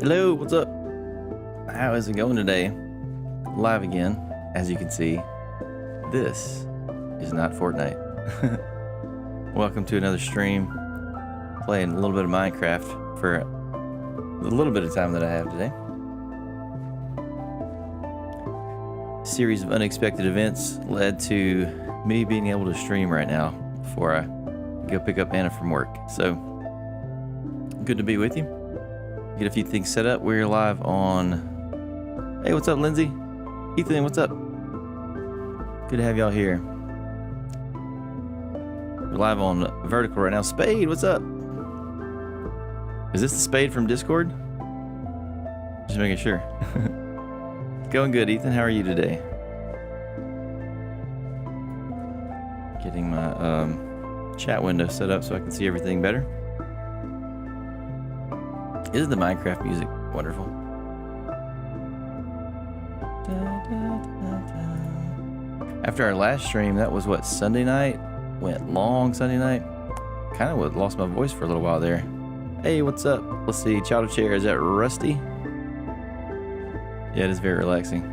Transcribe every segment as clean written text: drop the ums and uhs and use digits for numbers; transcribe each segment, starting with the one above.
Hello, what's up? How is it going today? Live again, as you can see. This is not Fortnite. Welcome to another stream. Playing a little bit of Minecraft for a little bit of time that I have today. A series of unexpected events led to me being able to stream right now before I go pick up Anna from work. So, good to be with you. Get a few things set up. We're live on... Hey, what's up, Lindsay? Ethan, what's up? Good to have y'all here. We're live on Vertical right now. Spade, what's up? Is this the Spade from Discord? Just making sure. Going good, Ethan. How are you today? Getting my chat window set up so I can see everything better. Isn't the Minecraft music wonderful? After our last stream, that was what, Sunday night? Went long Sunday night. Kind of lost my voice for a little while there. Hey, what's up? Let's see, Chowder Chair, is that Rusty? Yeah, it is very relaxing.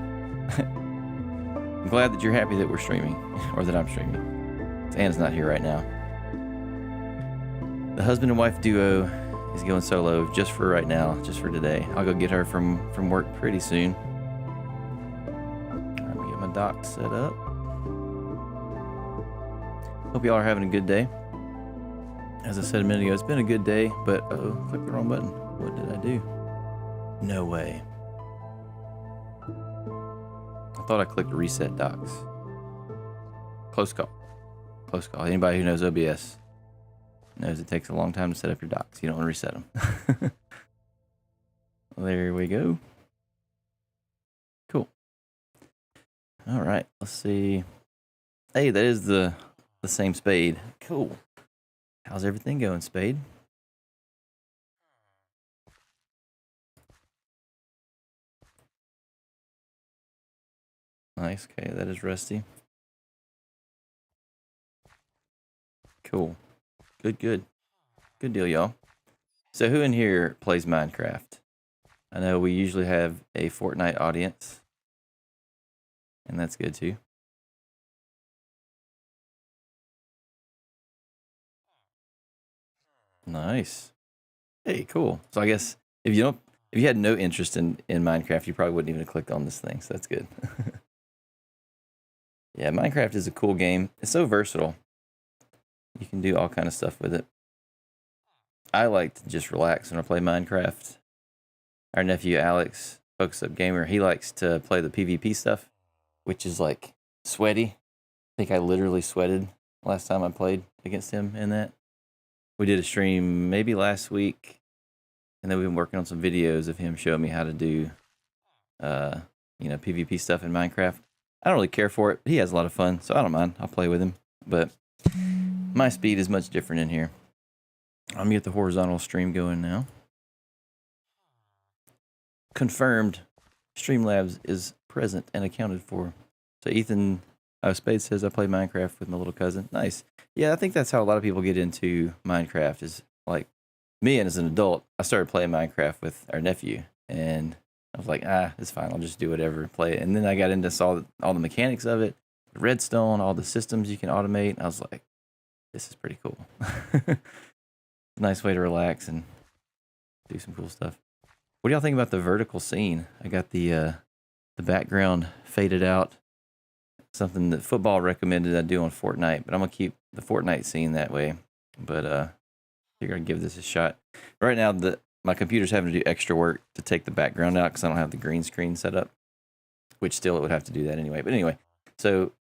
I'm glad that you're happy that we're streaming, or that I'm streaming. Anna's not here right now. The husband and wife duo is going solo just for right now, just for today. I'll go get her from work pretty soon. Let me get my dock set up. Hope y'all are having a good day. As I said a minute ago, it's been a good day, but uh-oh, clicked the wrong button. What did I do? No way. I thought I clicked reset docks. Close call. Close call. Anybody who knows OBS knows it takes a long time to set up your docks. You don't want to reset them. There we go. Cool. All right, let's see. Hey, that is the same Spade. Cool. How's everything going, Spade? Nice. Okay, that is Rusty. Cool. Good, good. Good deal, y'all. So who in here plays Minecraft? I know we usually have a Fortnite audience. And that's good too. Nice. Hey, cool. So I guess if you had no interest in Minecraft, you probably wouldn't even have clicked on this thing, so that's good. Yeah, Minecraft is a cool game. It's so versatile. You can do all kind of stuff with it. I like to just relax when I play Minecraft. Our nephew Alex, Focus Up Gamer, he likes to play the PvP stuff, which is like sweaty. I think I literally sweated last time I played against him in that. We did a stream maybe last week, and then we've been working on some videos of him showing me how to do, PvP stuff in Minecraft. I don't really care for it, but he has a lot of fun, so I don't mind. I'll play with him, but my speed is much different in here. I'm gonna get the horizontal stream going now. Confirmed. Streamlabs is present and accounted for. So Ethan Spade says I play Minecraft with my little cousin. Nice. Yeah, I think that's how a lot of people get into Minecraft. Is like me, and as an adult, I started playing Minecraft with our nephew, and I was like, it's fine. I'll just do whatever, play it. And then I got into all the mechanics of it, Redstone, all the systems you can automate. I was like, this is pretty cool. Nice way to relax and do some cool stuff. What do y'all think about the vertical scene? I got the background faded out. Something that football recommended I do on Fortnite, but I'm gonna keep the Fortnite scene that way. But figure I'd give this a shot. Right now, my computer's having to do extra work to take the background out because I don't have the green screen set up, which still it would have to do that anyway. But anyway, so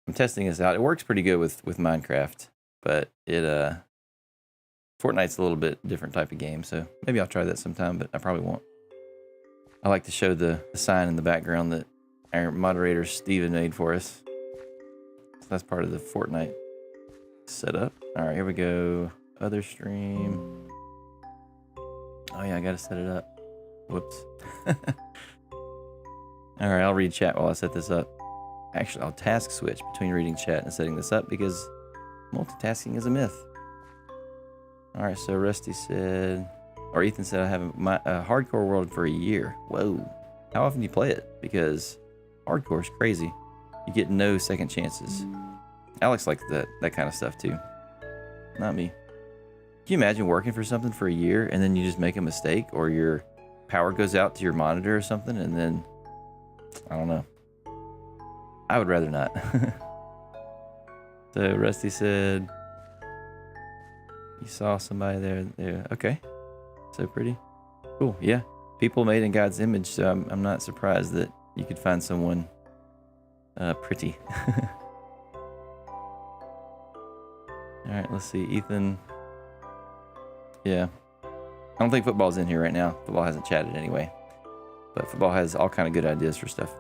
I'm testing this out. It works pretty good with Minecraft, but Fortnite's a little bit different type of game, so maybe I'll try that sometime, but I probably won't. I like to show the sign in the background that our moderator Steven made for us. So that's part of the Fortnite setup. All right, here we go. Other stream. Oh yeah, I gotta set it up. Whoops. All right, I'll read chat while I set this up. Actually, I'll task switch between reading chat and setting this up because multitasking is a myth. All right, so Rusty said Or Ethan said, I have a hardcore world for a year. Whoa. How often do you play it? Because hardcore is crazy. You get no second chances. Alex likes that kind of stuff too. Not me. Can you imagine working for something for a year and then you just make a mistake or your power goes out to your monitor or something and then, I don't know. I would rather not. So Rusty said, you saw somebody there. Okay. So pretty. Cool. Yeah. People made in God's image, so I'm not surprised that you could find someone pretty. All right, let's see. Ethan. Yeah. I don't think football's in here right now. Football hasn't chatted anyway. But football has all kind of good ideas for stuff.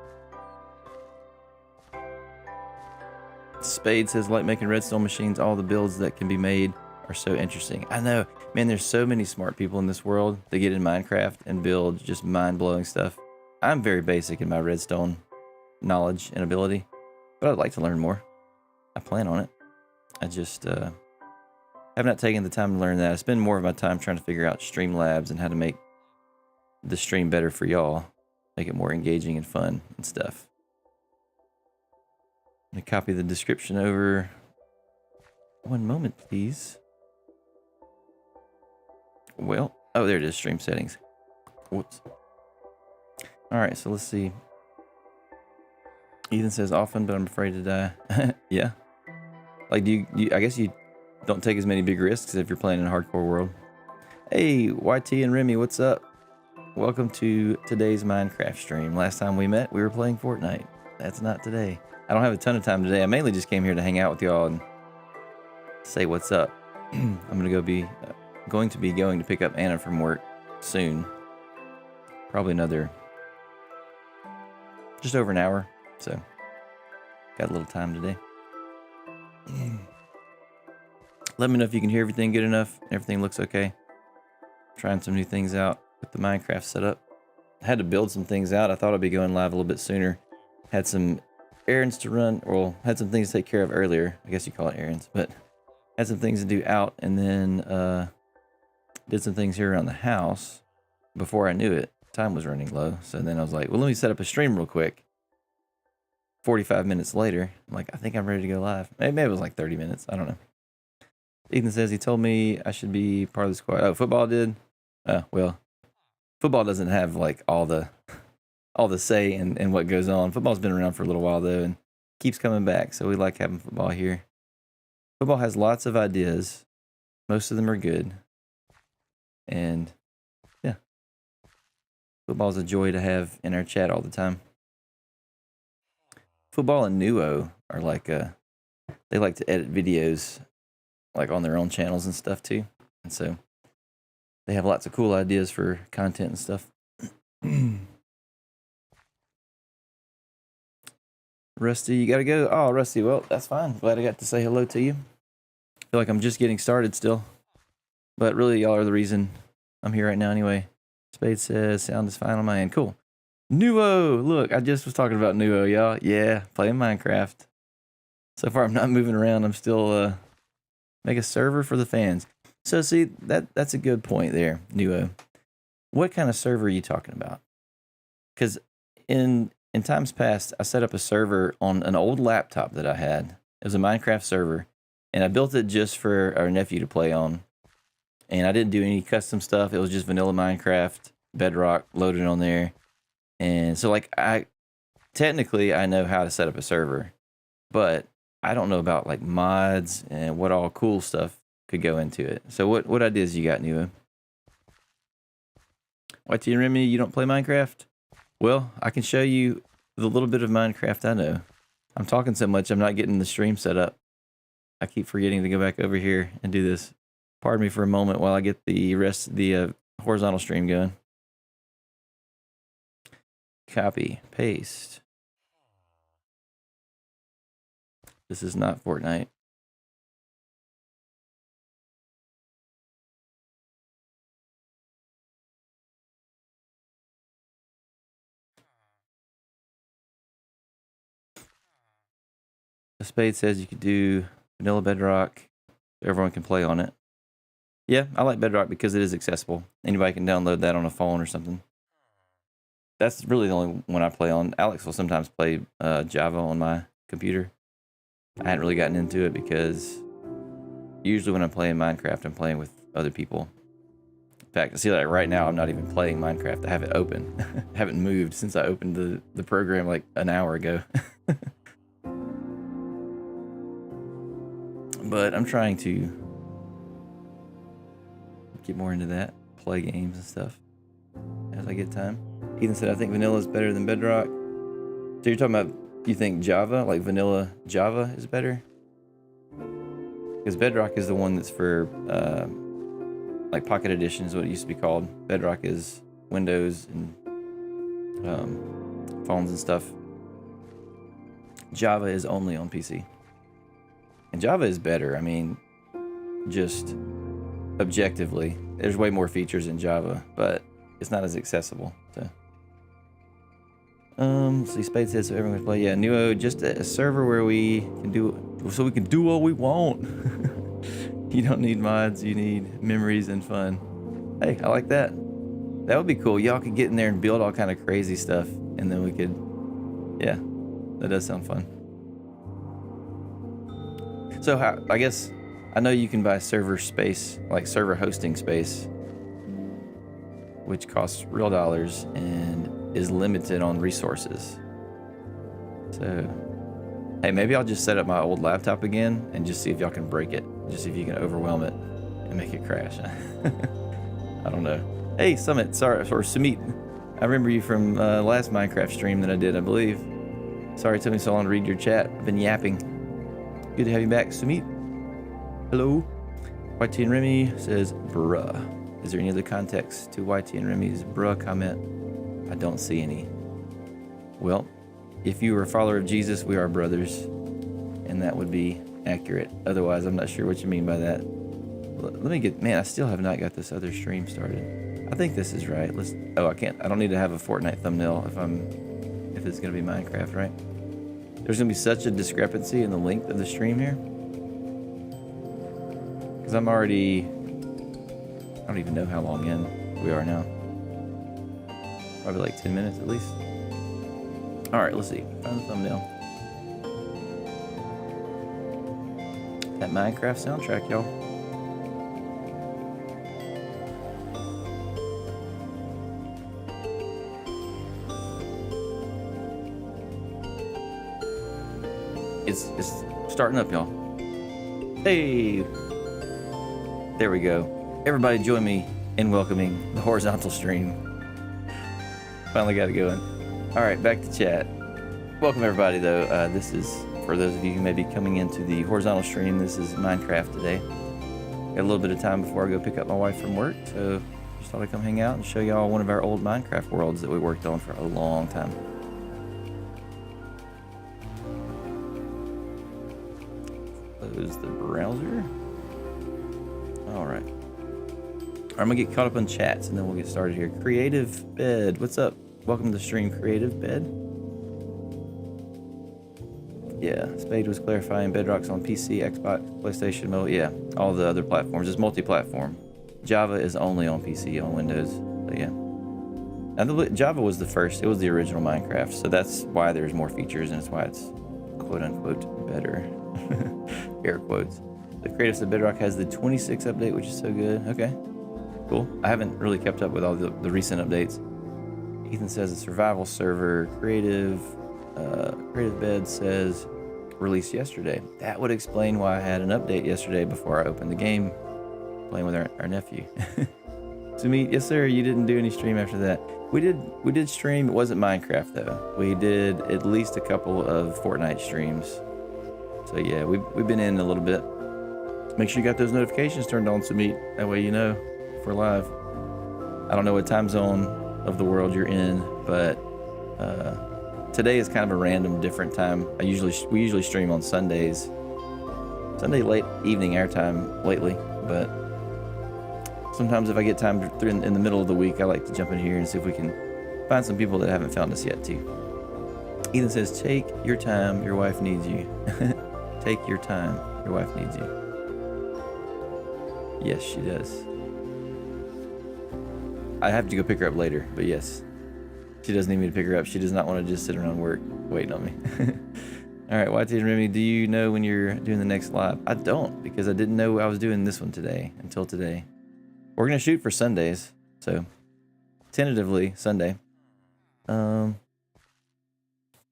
Spade says, like making redstone machines, all the builds that can be made are so interesting. I know. Man, there's so many smart people in this world that get in Minecraft and build just mind-blowing stuff. I'm very basic in my redstone knowledge and ability, but I'd like to learn more. I plan on it. I just have not taken the time to learn that. I spend more of my time trying to figure out Streamlabs and how to make the stream better for y'all, make it more engaging and fun and stuff. Let me copy the description over. One moment, please. Well, oh, there it is, stream settings. Whoops. All right, so let's see. Ethan says, often, but I'm afraid to die. Yeah. Like, I guess you don't take as many big risks if you're playing in a hardcore world. Hey, YT and Remy, what's up? Welcome to today's Minecraft stream. Last time we met, we were playing Fortnite. That's not today. I don't have a ton of time today. I mainly just came here to hang out with y'all and say what's up. I'm gonna going to be going to pick up Anna from work soon. Probably another, just over an hour. So, got a little time today. Let me know if you can hear everything good enough. Everything looks okay. Trying some new things out with the Minecraft setup. I had to build some things out. I thought I'd be going live a little bit sooner. Had some errands to run, or had some things to take care of earlier. I guess you call it errands, but had some things to do out, and then did some things here around the house. Before I knew it, time was running low. So then I was like, well, let me set up a stream real quick. 45 minutes later, I'm like, I think I'm ready to go live. Maybe it was like 30 minutes. I don't know. Ethan says he told me I should be part of the squad. Oh, football did? Well, football doesn't have like all the say in what goes on. Football's been around for a little while though and keeps coming back. So we like having football here. Football has lots of ideas. Most of them are good. And yeah, football's a joy to have in our chat all the time. Football and Nuo are like, they like to edit videos like on their own channels and stuff too. And so they have lots of cool ideas for content and stuff. Rusty, you gotta go. Oh, Rusty, well, that's fine. Glad I got to say hello to you. Feel like I'm just getting started still. But really, y'all are the reason I'm here right now anyway. Spade says, sound is fine on my end. Cool. Nuo! Look, I just was talking about Nuo, y'all. Yeah, playing Minecraft. So far, I'm not moving around. I'm still, make a server for the fans. So, see, that's a good point there, Nuo. What kind of server are you talking about? Because in times past, I set up a server on an old laptop that I had. It was a Minecraft server, and I built it just for our nephew to play on. And I didn't do any custom stuff. It was just vanilla Minecraft, Bedrock loaded on there. And so, like, technically I know how to set up a server, but I don't know about like mods and what all cool stuff could go into it. So what ideas you got, Nua? YT and Remy, you don't play Minecraft? Well, I can show you the little bit of Minecraft I know. I'm talking so much, I'm not getting the stream set up. I keep forgetting to go back over here and do this. Pardon me for a moment while I get the rest of the horizontal stream going. Copy, paste. This is not Fortnite. The Spade says you could do vanilla bedrock. Everyone can play on it. Yeah, I like Bedrock because it is accessible. Anybody can download that on a phone or something. That's really the only one I play on. Alex will sometimes play Java on my computer. I hadn't really gotten into it because usually when I'm playing Minecraft, I'm playing with other people. In fact, I see like right now, I'm not even playing Minecraft. I have it open. I haven't moved since I opened the program like an hour ago. But I'm trying to get more into that, play games and stuff as I get time. Ethan said, I think vanilla is better than Bedrock. So you're talking about, you think Java, like vanilla Java is better? Because Bedrock is the one that's for like Pocket Edition is what it used to be called. Bedrock is Windows and phones and stuff. Java is only on PC. And Java is better. I mean, just objectively, there's way more features in Java, but it's not as accessible. So, let's see. Spade says so everyone can play. Yeah, Nuo, just a server where we can do what we want. You don't need mods. You need memories and fun. Hey, I like that. That would be cool. Y'all could get in there and build all kind of crazy stuff, and then we could. Yeah, that does sound fun. So I guess I know you can buy server space, like server hosting space, which costs real dollars and is limited on resources. So, hey, maybe I'll just set up my old laptop again and just see if y'all can break it. Just see if you can overwhelm it and make it crash. I don't know. Hey, Summit, sorry, or Sumit. I remember you from last Minecraft stream that I did, I believe. Sorry it took me so long to read your chat. I've been yapping. Good to have you back, Sumit. Hello. YT and Remy says, bruh. Is there any other context to YT and Remy's bruh comment? I don't see any. Well, if you are a follower of Jesus, we are brothers. And that would be accurate. Otherwise, I'm not sure what you mean by that. Let me get, man, I still have not got this other stream started. I think this is right. I don't need to have a Fortnite thumbnail if it's going to be Minecraft, right? There's going to be such a discrepancy in the length of the stream here. Because I don't even know how long in we are now. Probably like 10 minutes at least. All right, let's see. Find the thumbnail. That Minecraft soundtrack, y'all. It's starting up, y'all. Hey, there we go. Everybody join me in welcoming the horizontal stream. Finally got it going. All right, back to chat. Welcome everybody though. This is, for those of you who may be coming into the horizontal stream, this is Minecraft today. Got a little bit of time before I go pick up my wife from work, so just thought I'd come hang out and show y'all one of our old Minecraft worlds that we worked on for a long time. Close the browser. All right. I'm gonna get caught up on chats and then we'll get started here. Creative Bed, what's up? Welcome to the stream, Creative Bed. Yeah, Spade was clarifying Bedrock's on PC, Xbox, PlayStation, yeah, all the other platforms. It's multi-platform. Java is only on PC, on Windows, so yeah. And Java was the first, it was the original Minecraft, so that's why there's more features and it's why it's quote-unquote better. Air quotes. The Creative of Bedrock has the 26 update, which is so good. Okay, cool. I haven't really kept up with all the recent updates. Ethan says a survival server. Creative Bed says released yesterday. That would explain why I had an update yesterday before I opened the game, playing with our nephew. Sumit, yes sir. You didn't do any stream after that. We did stream. It wasn't Minecraft though. We did at least a couple of Fortnite streams. So yeah, we've been in a little bit. Make sure you got those notifications turned on, Sumit. That way you know if we're live. I don't know what time zone of the world you're in, but today is kind of a random different time. We usually stream on Sundays. Sunday late evening airtime lately, but sometimes if I get time in the middle of the week, I like to jump in here and see if we can find some people that haven't found us yet too. Ethan says, take your time, your wife needs you. Take your time, your wife needs you. Yes, she does. I have to go pick her up later, but yes. She doesn't need me to pick her up. She does not want to just sit around work waiting on me. All right, YT and Remy, do you know when you're doing the next live? I don't, because I didn't know I was doing this one today until today. We're going to shoot for Sundays, so tentatively Sunday. All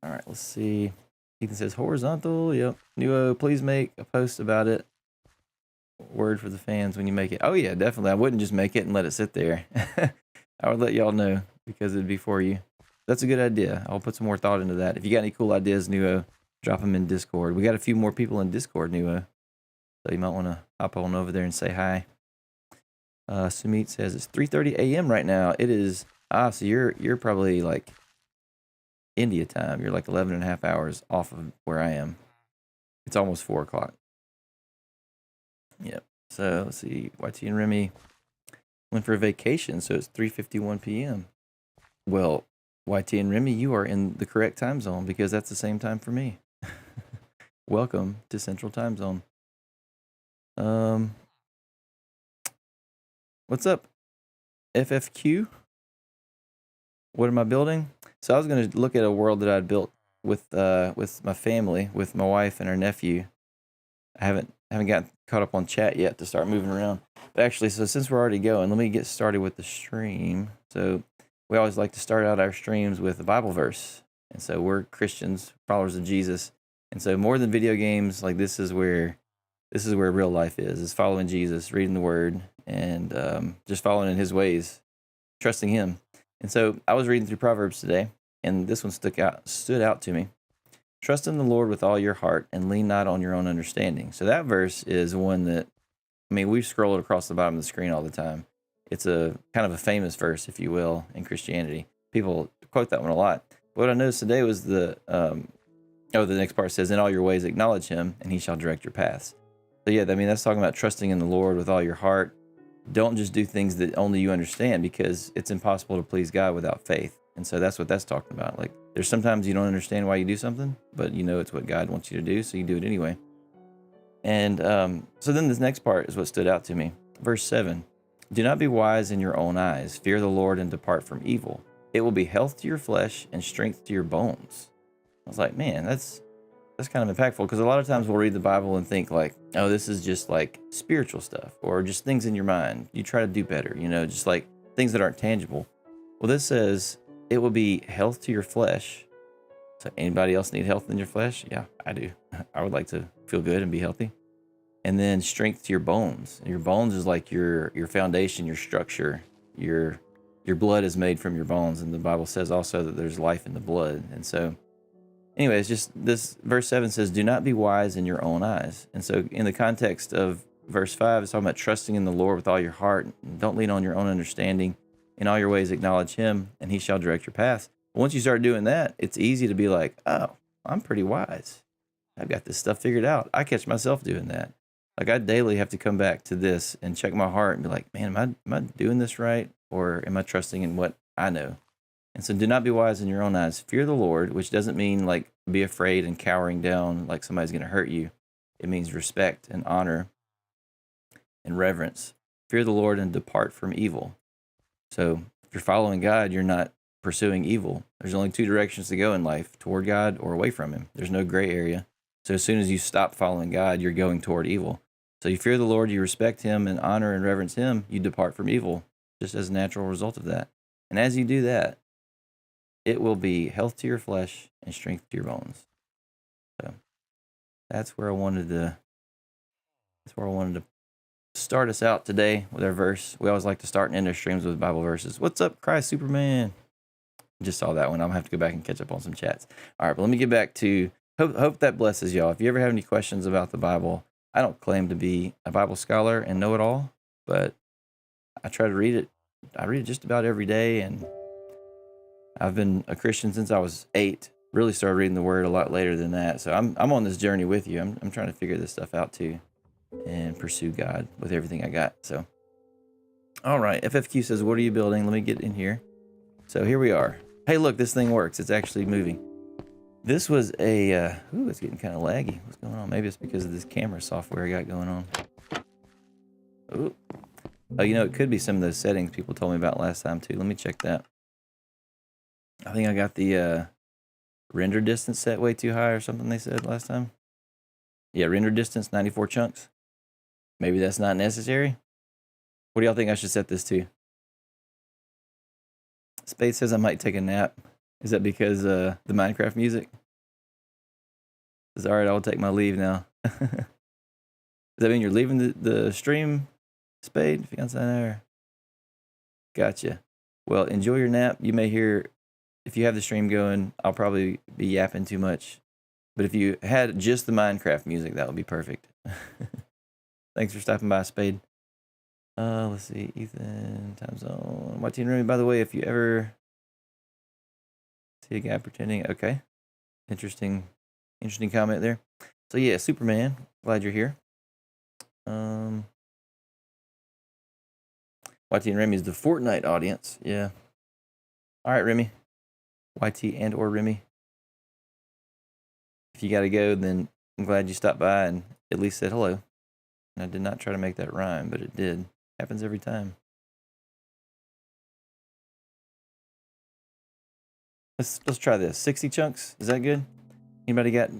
right, let's see. Ethan says horizontal. Yep. Nuo, please make a post about it. Word for the fans when you make it. Oh yeah, definitely. I wouldn't just make it and let it sit there. I would let y'all know because it'd be for you. That's a good idea. I'll put some more thought into that. If you got any cool ideas, Nuo, drop them in Discord. We got a few more people in Discord, Nuo, so you might want to hop on over there and say hi. Sumit says it's 3:30 a.m. right now. It is. So you're probably like India time. You're like 11 and a half hours off of where I am. It's almost 4 o'clock. Yep. So let's see. YT and Remy went for a vacation, so it's 3:51 p.m. Well, YT and Remy, you are in the correct time zone because that's the same time for me. Welcome to Central Time Zone. What's up, FFQ? What am I building? So I was going to look at a world that I'd built with my family, with my wife and our nephew. I haven't gotten caught up on chat yet to start moving around. But actually, so since we're already going, let me get started with the stream. So we always like to start out our streams with a Bible verse. And so we're Christians, followers of Jesus. And so more than video games, like this is where real life is following Jesus, reading the word, and just following in his ways, trusting him. And so I was reading through Proverbs today, and this one stood out to me. Trust in the Lord with all your heart and lean not on your own understanding. So that verse is one that, I mean, we scroll it across the bottom of the screen all the time. It's a kind of a famous verse, if you will, in Christianity. People quote that one a lot. But what I noticed today was the next part says, in all your ways acknowledge him, and he shall direct your paths. So yeah, I mean, that's talking about trusting in the Lord with all your heart. Don't just do things that only you understand, because it's impossible to please God without faith. And so that's what that's talking about. Like, there's sometimes you don't understand why you do something, but you know it's what God wants you to do, so you do it anyway. And so then this next part is what stood out to me. Verse 7, do not be wise in your own eyes. Fear the Lord and depart from evil. It will be health to your flesh and strength to your bones. I was like, man, that's kind of impactful, because a lot of times we'll read the Bible and think like, oh, this is just like spiritual stuff or just things in your mind. You try to do better, just like things that aren't tangible. Well, this says it will be health to your flesh. So anybody else need health in your flesh? Yeah, I do. I would like to feel good and be healthy. And then strength to your bones. Your bones is like your foundation, your structure. Your blood is made from your bones. And the Bible says also that there's life in the blood. And so anyways, just this verse 7 says, do not be wise in your own eyes. And so in the context of verse 5, it's talking about trusting in the Lord with all your heart. Don't lean on your own understanding. In all your ways, acknowledge him, and he shall direct your paths. Once you start doing that, it's easy to be like, oh, I'm pretty wise. I've got this stuff figured out. I catch myself doing that. Like, I daily have to come back to this and check my heart and be like, man, am I doing this right? Or am I trusting in what I know? And so do not be wise in your own eyes. Fear the Lord, which doesn't mean like be afraid and cowering down like somebody's going to hurt you. It means respect and honor and reverence. Fear the Lord and depart from evil. So if you're following God, you're not pursuing evil. There's only two directions to go in life, toward God or away from him. There's no gray area. So as soon as you stop following God, you're going toward evil. So you fear the Lord, you respect him and honor and reverence him, you depart from evil, just as a natural result of that. And as you do that, it will be health to your flesh and strength to your bones. So that's where I wanted to start us out today with our verse. We always like to start and end our streams with Bible verses. What's up, Christ Superman? Just saw that one. I'm gonna have to go back and catch up on some chats. All right, but let me get back to hope that blesses y'all. If you ever have any questions about the Bible, I don't claim to be a Bible scholar and know it all, but I try to read it. I read it just about every day, and I've been a Christian since I was 8. Really started reading the Word a lot later than that. So I'm on this journey with you. I'm trying to figure this stuff out too, and pursue God with everything I got. So, all right. FFQ says, "What are you building?" Let me get in here. So here we are. Hey, look, this thing works. It's actually moving. This was a. It's getting kind of laggy. What's going on? Maybe it's because of this camera software I got going on. Ooh. Oh, you know, it could be some of those settings people told me about last time too. Let me check that. I think I got the render distance set way too high or something they said last time. Yeah, render distance 94 chunks. Maybe that's not necessary. What do y'all think I should set this to? Spade says I might take a nap. Is that because the Minecraft music? Says, all right, I'll take my leave now. Does that mean you're leaving the stream, Spade? Fiance there. Gotcha. Well, enjoy your nap. You may hear, if you have the stream going, I'll probably be yapping too much. But if you had just the Minecraft music, that would be perfect. Thanks for stopping by, Spade. Let's see, Ethan, time zone. Watching Remy, by the way, if you ever see a guy pretending, okay. Interesting comment there. So yeah, Superman, glad you're here. YT and Remy is the Fortnite audience. Yeah. All right, Remy. YT and or Remy. If you got to go, then I'm glad you stopped by and at least said hello. And I did not try to make that rhyme, but it did. Happens every time. Let's try this. 60 chunks. Is that good? Anybody got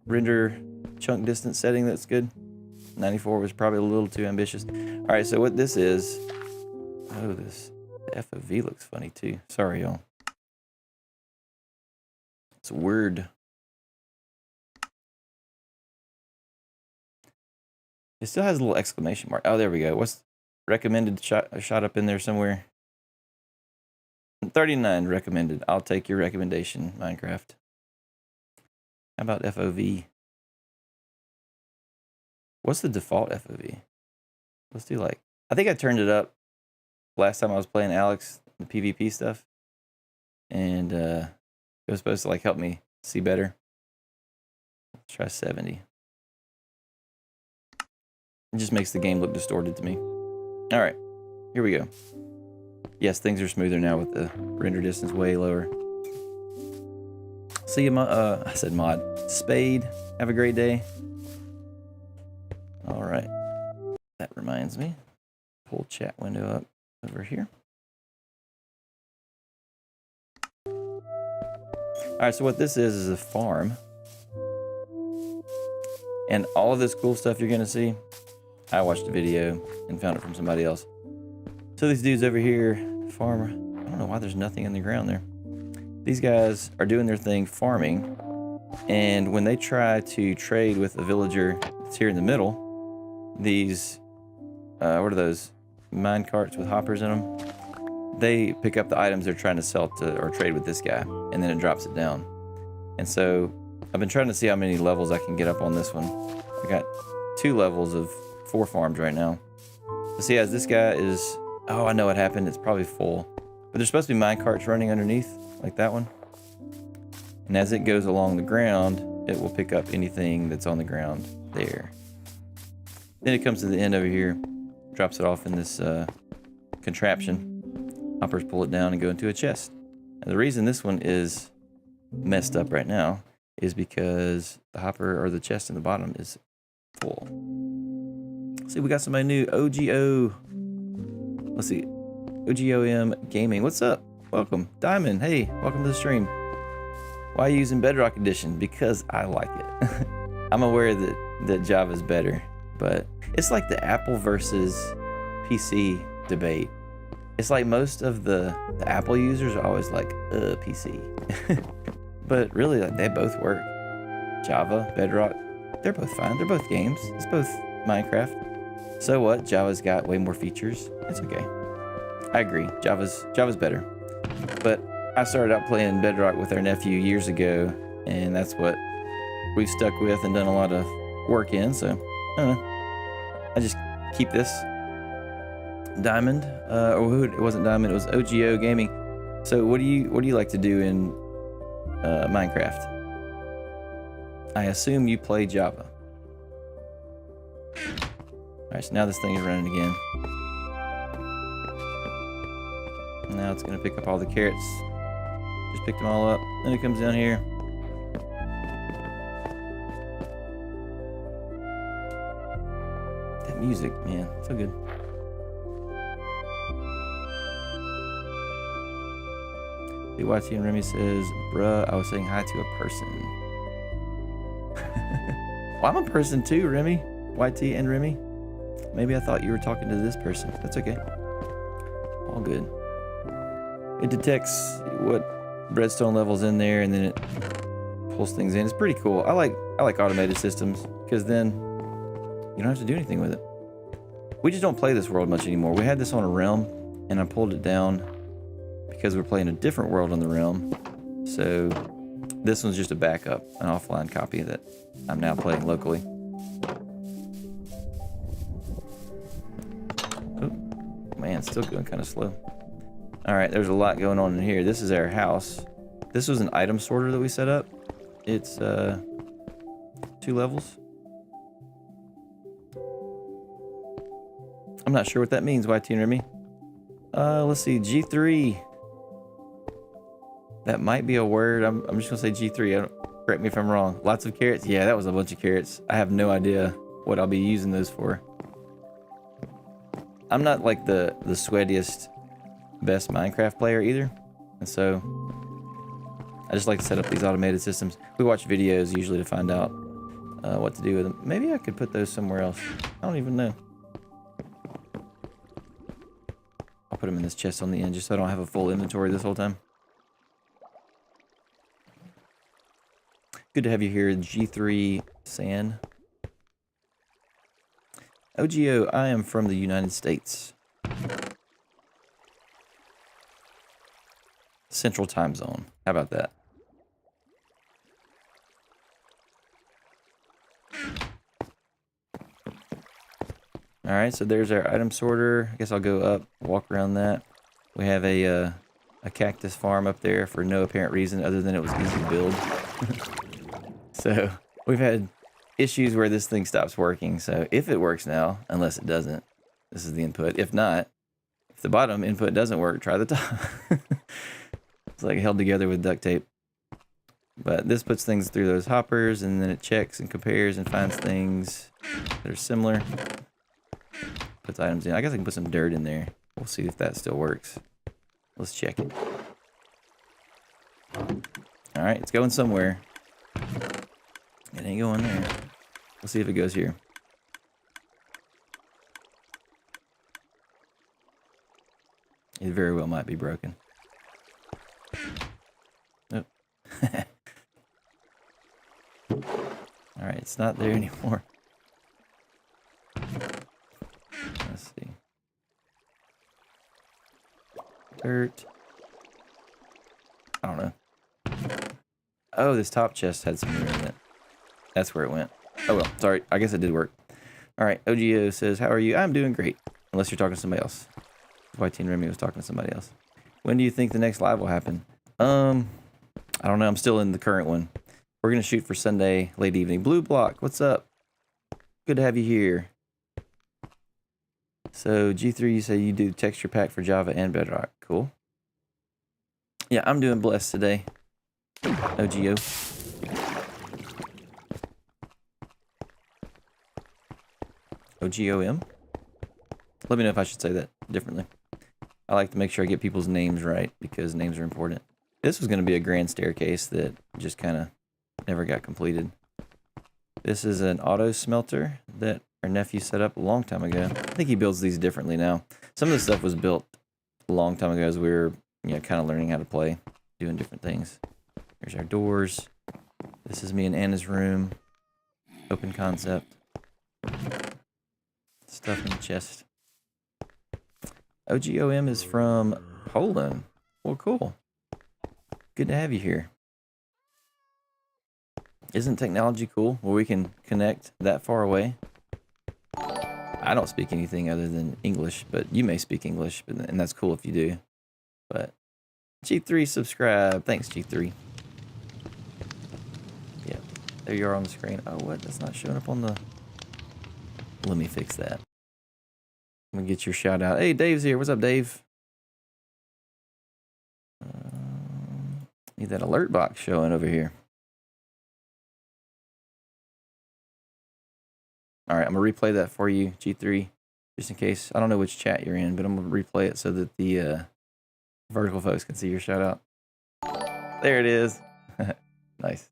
render chunk distance setting that's good? 94 was probably a little too ambitious. All right, so what this is... Oh, this FOV looks funny too. Sorry, y'all. It's weird. It still has a little exclamation mark. Oh, there we go. What's recommended shot up in there somewhere? 39 recommended. I'll take your recommendation, Minecraft. How about FOV? What's the default FOV? Let's do like... I think I turned it up last time I was playing Alex, the PvP stuff. And it was supposed to like help me see better. Let's try 70. It just makes the game look distorted to me. All right, here we go. Yes, things are smoother now with the render distance way lower. See you, I said mod. Spade, have a great day. All right, that reminds me. Pull chat window up over here. All right, so what this is a farm. And all of this cool stuff you're gonna see, I watched a video and found it from somebody else. So these dudes over here, farmer, I don't know why there's nothing in the ground there. These guys are doing their thing farming. And when they try to trade with a villager that's here in the middle, these, what are those? Mine carts with hoppers in them. They pick up the items they're trying to sell to or trade with this guy, and then it drops it down. And so I've been trying to see how many levels I can get up on this one. I got 2 levels of 4 farms right now. So see, as this guy is, oh, I know what happened. It's probably full, but there's supposed to be mine carts running underneath, like that one. And as it goes along the ground, it will pick up anything that's on the ground there. Then it comes to the end over here, drops it off in this contraption. Hoppers pull it down and go into a chest. And the reason this one is messed up right now is because the hopper or the chest in the bottom is full. See, we got somebody new. OGO. Let's see. OGOM Gaming. What's up? Welcome. Diamond. Hey, welcome to the stream. Why are you using Bedrock Edition? Because I like it. I'm aware that Java's better, but it's like the Apple versus PC debate. It's like most of the Apple users are always like, PC. But really, like, they both work. Java, Bedrock, they're both fine. They're both games. It's both Minecraft. So what? Java's got way more features. It's okay. I agree. Java's better. But I started out playing Bedrock with our nephew years ago, and that's what we've stuck with and done a lot of work in. So I don't know. I just keep this. Diamond, or it wasn't Diamond, it was OGO Gaming. So what do you like to do in Minecraft? I assume you play Java. Alright, so now this thing is running again. Now it's gonna pick up all the carrots. Just picked them all up. Then it comes down here. That music, man. So good. BYT and Remy says, bruh, I was saying hi to a person. Well, I'm a person too, Remy. YT and Remy. Maybe I thought you were talking to this person. That's okay. All good. It detects what redstone level's in there, and then it pulls things in. It's pretty cool. I like automated systems because then you don't have to do anything with it. We just don't play this world much anymore. We had this on a realm, and I pulled it down because we're playing a different world on the realm. So this one's just a backup, an offline copy that I'm now playing locally. Oh, man, still going kind of slow. All right, there's a lot going on in here. This is our house. This was an item sorter that we set up. It's 2 levels. I'm not sure what that means, YT and Remy. Let's see, G3. That might be a word. I'm just gonna say G3. Correct me if I'm wrong. Lots of carrots. Yeah, that was a bunch of carrots. I have no idea what I'll be using those for. I'm not like the sweatiest, best Minecraft player either, and so I just like to set up these automated systems. We watch videos usually to find out what to do with them. Maybe I could put those somewhere else. I don't even know. I'll put them in this chest on the end just so I don't have a full inventory this whole time. Good to have you here, G3 San. OGO, I am from the United States. Central time zone. How about that? Alright, so there's our item sorter. I guess I'll go up, walk around that. We have a cactus farm up there for no apparent reason other than it was easy to build. So we've had issues where this thing stops working. So if it works now, unless it doesn't, this is the input. If not, if the bottom input doesn't work, try the top. It's like held together with duct tape. But this puts things through those hoppers, and then it checks and compares and finds things that are similar. Puts items in. I guess I can put some dirt in there. We'll see if that still works. Let's check it. All right, it's going somewhere. It ain't going there. We'll see if it goes here. It very well might be broken. Nope. Alright, it's not there anymore. Let's see. Dirt. I don't know. Oh, this top chest had some room in it. That's where it went. Oh well, sorry. I guess it did work. Alright, OGO says, how are you? I'm doing great. Unless you're talking to somebody else. YT and Remy was talking to somebody else. When do you think the next live will happen? I don't know. I'm still in the current one. We're going to shoot for Sunday, late evening. Blue Block, what's up? Good to have you here. So, G3, you say you do texture pack for Java and Bedrock. Cool. Yeah, I'm doing blessed today. OGO. OGOM? Let me know if I should say that differently. I like to make sure I get people's names right because names are important. This was going to be a grand staircase that just kind of never got completed. This is an auto smelter that our nephew set up a long time ago. I think he builds these differently now. Some of this stuff was built a long time ago as we were, kind of learning how to play, doing different things. Here's our doors. This is me and Anna's room. Open concept. Stuff in the chest. OGOM is from Poland. Well, cool. Good to have you here. Isn't technology cool where we can connect that far away? I don't speak anything other than English, but you may speak English, and that's cool if you do. But G3 subscribe. Thanks, G3. Yeah, there you are on the screen. Oh, what? That's not showing up on the... Let me fix that. I'm gonna get your shout out. Hey, Dave's here. What's up, Dave? Need that alert box showing over here. All right, I'm gonna replay that for you, G3, just in case. I don't know which chat you're in, but I'm gonna replay it so that the vertical folks can see your shout out. There it is. Nice.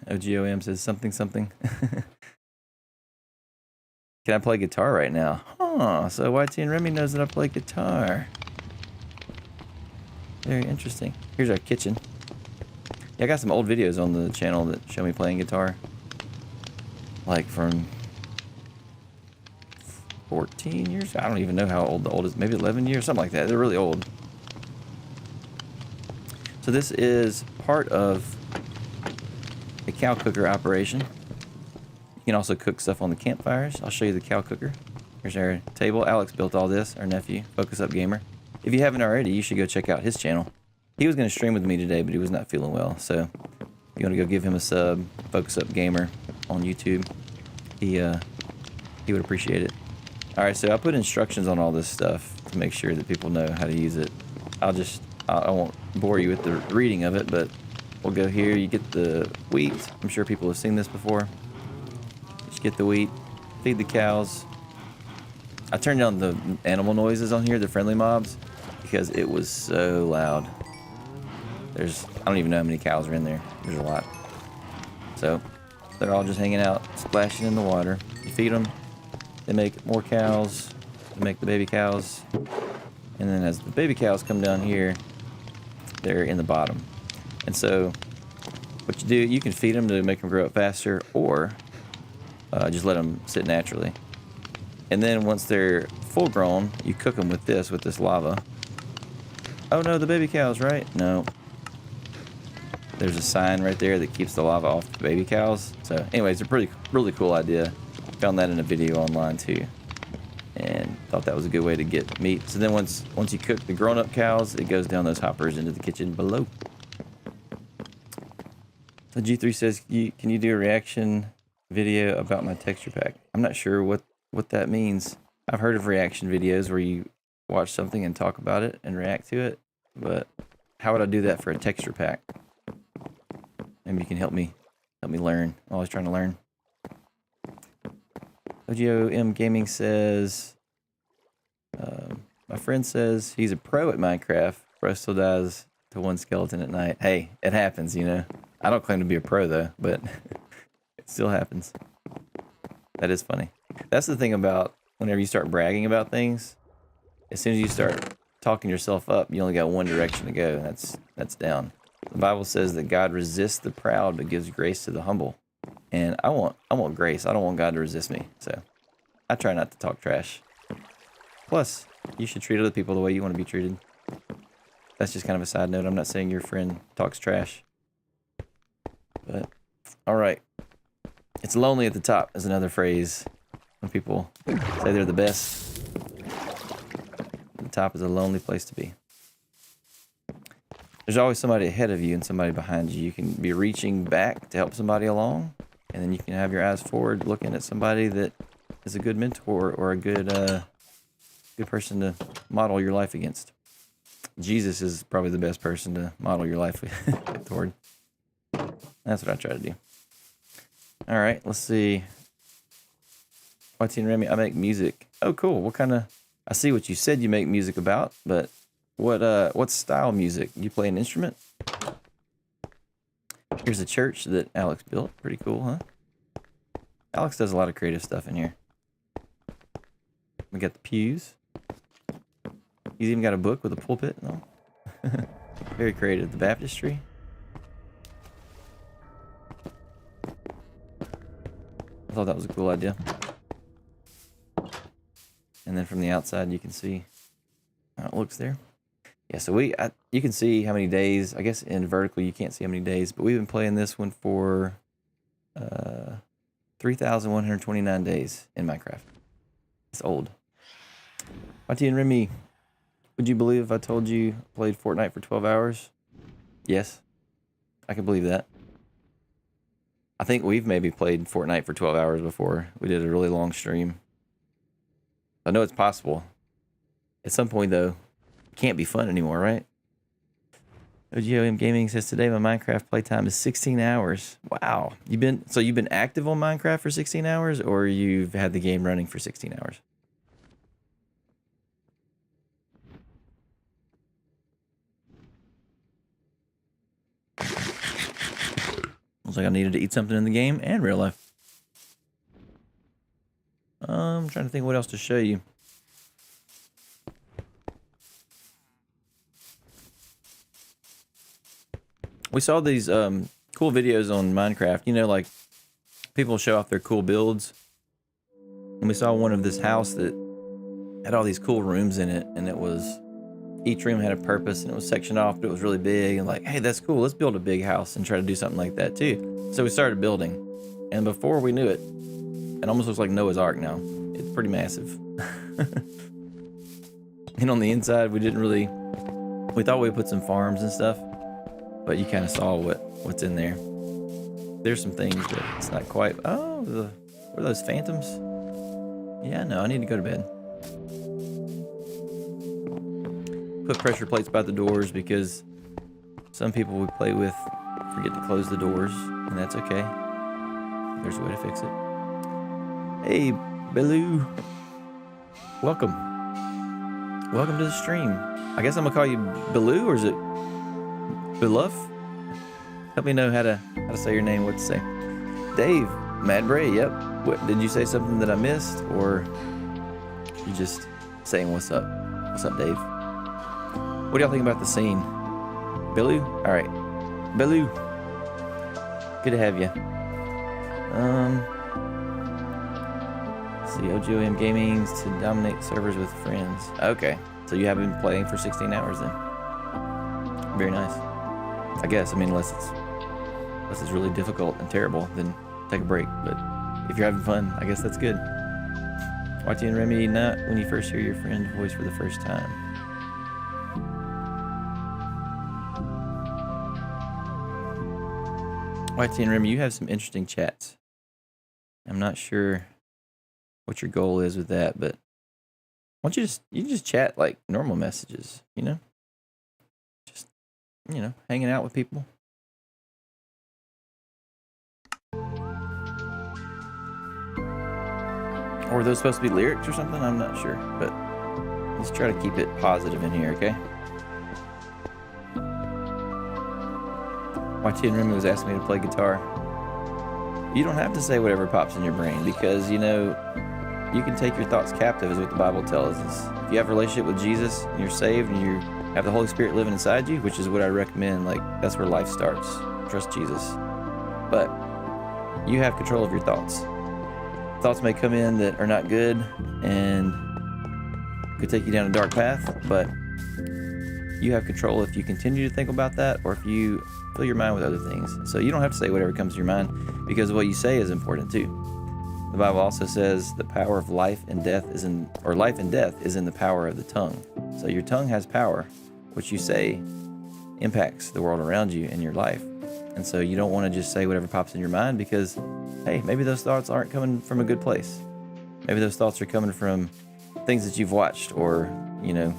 OGOM says something. Can I play guitar right now? Huh, so YT and Remy knows that I play guitar. Very interesting. Here's our kitchen. Yeah, I got some old videos on the channel that show me playing guitar. Like from 14 years? I don't even know how old the oldest, maybe 11 years, something like that. They're really old. So this is part of a cow cooker operation. You can also cook stuff on the campfires. I'll show you the cow cooker. Here's our table. Alex built all this, our nephew, Focus Up Gamer. If you haven't already, you should go check out his channel. He was going to stream with me today, but he was not feeling well. So if you want to go give him a sub, Focus Up Gamer on YouTube, he would appreciate it. All right, so I put instructions on all this stuff to make sure that people know how to use it. I won't bore you with the reading of it, but we'll go here. You get the wheat. I'm sure people have seen this before. Just get the wheat, feed the cows. I turned down the animal noises on here, the friendly mobs, because it was so loud. I don't even know how many cows are in there. There's a lot. So they're all just hanging out, splashing in the water. You feed them, they make more cows, they make the baby cows. And then as the baby cows come down here, they're in the bottom. And so what you do, you can feed them to make them grow up faster, or just let them sit naturally. And then once they're full grown, you cook them with this lava. Oh no, the baby cows, right? No. There's a sign right there that keeps the lava off the baby cows. So anyways, it's a really cool idea. Found that in a video online too. And thought that was a good way to get meat. So then once you cook the grown-up cows, it goes down those hoppers into the kitchen below. So G3 says, can you do a reaction video about my texture pack? I'm not sure what that means. I've heard of reaction videos where you watch something and talk about it and react to it, but how would I do that for a texture pack? Maybe you can help me learn. I'm always trying to learn. OGOM Gaming says, my friend says he's a pro at Minecraft. Bro still dies to one skeleton at night. Hey, it happens, you know. I don't claim to be a pro though, but it still happens. That is funny. That's the thing about whenever you start bragging about things, as soon as you start talking yourself up, you only got one direction to go. That's down. The Bible says that God resists the proud but gives grace to the humble. And I want grace. I don't want God to resist me. So I try not to talk trash. Plus, you should treat other people the way you want to be treated. That's just kind of a side note. I'm not saying your friend talks trash. But, all right. It's lonely at the top is another phrase when people say they're the best. The top is a lonely place to be. There's always somebody ahead of you and somebody behind you. You can be reaching back to help somebody along, and then you can have your eyes forward looking at somebody that is a good mentor or a good person to model your life against. Jesus is probably the best person to model your life toward. That's what I try to do. All right, let's see. YT and Remy, I make music. Oh, cool. What kind of... I see what you said you make music about, but what style music? You play an instrument? Here's a church that Alex built. Pretty cool, huh? Alex does a lot of creative stuff in here. We got the pews. He's even got a book with a pulpit. No? Very creative. The baptistry. I thought that was a cool idea. And then from the outside, you can see how it looks there. Yeah, so you can see how many days. I guess in vertical, you can't see how many days, but we've been playing this one for 3,129 days in Minecraft. It's old. YT and Remy, would you believe if I told you I played Fortnite for 12 hours? Yes, I can believe that. I think we've maybe played Fortnite for 12 hours before. We did a really long stream. I know it's possible. At some point, though, it can't be fun anymore, right? OGOM Gaming says today my Minecraft playtime is 16 hours. Wow. You've been active on Minecraft for 16 hours, or you've had the game running for 16 hours? Looks like I needed to eat something in the game and real life. I'm trying to think what else to show you. We saw these cool videos on Minecraft. You know, like people show off their cool builds. And we saw one of this house that had all these cool rooms in it, and each room had a purpose and it was sectioned off, but it was really big, and like, hey, that's cool. Let's build a big house and try to do something like that too. So we started building, and before we knew it, it almost looks like Noah's Ark now. It's pretty massive. And on the inside, we thought we'd put some farms and stuff, but you kind of saw what's in there. There's some things, but it's not quite. Oh, what are those phantoms? Yeah, no, I need to go to bed. Put pressure plates by the doors because some people we play with forget to close the doors, and that's okay. There's a way to fix it. Hey, Beloo. Welcome. Welcome to the stream. I guess I'm gonna call you Beloo, or is it Beluff? Help me know how to say your name, what to say. Dave, Mad Bray, yep. What, did you say something that I missed, or you just saying what's up? What's up, Dave? What do y'all think about the scene? Beloo? Alright. Beloo. Good to have you. Let's see, OGOM Gaming to dominate servers with friends. Okay. So you have been playing for 16 hours then. Very nice. I guess. I mean, unless it's really difficult and terrible, then take a break. But if you're having fun, I guess that's good. YT and Remy, not when you first hear your friend's voice for the first time. YT and Remy, you have some interesting chats. I'm not sure what your goal is with that, but why don't you can just chat like normal messages, you know? Just, you know, hanging out with people. Or are those supposed to be lyrics or something? I'm not sure, but let's try to keep it positive in here, okay? YT and Remy was asking me to play guitar. You don't have to say whatever pops in your brain, because, you know, you can take your thoughts captive, is what the Bible tells us. If you have a relationship with Jesus, and you're saved, and you have the Holy Spirit living inside you, which is what I recommend, like, that's where life starts. Trust Jesus. But you have control of your thoughts. Thoughts may come in that are not good and could take you down a dark path, but you have control if you continue to think about that, or if you fill your mind with other things. So you don't have to say whatever comes to your mind, because what you say is important too. The Bible also says the power of life and death is in the power of the tongue. So your tongue has power. What you say impacts the world around you and your life. And so you don't want to just say whatever pops in your mind, because, hey, maybe those thoughts aren't coming from a good place. Maybe those thoughts are coming from things that you've watched, or, you know,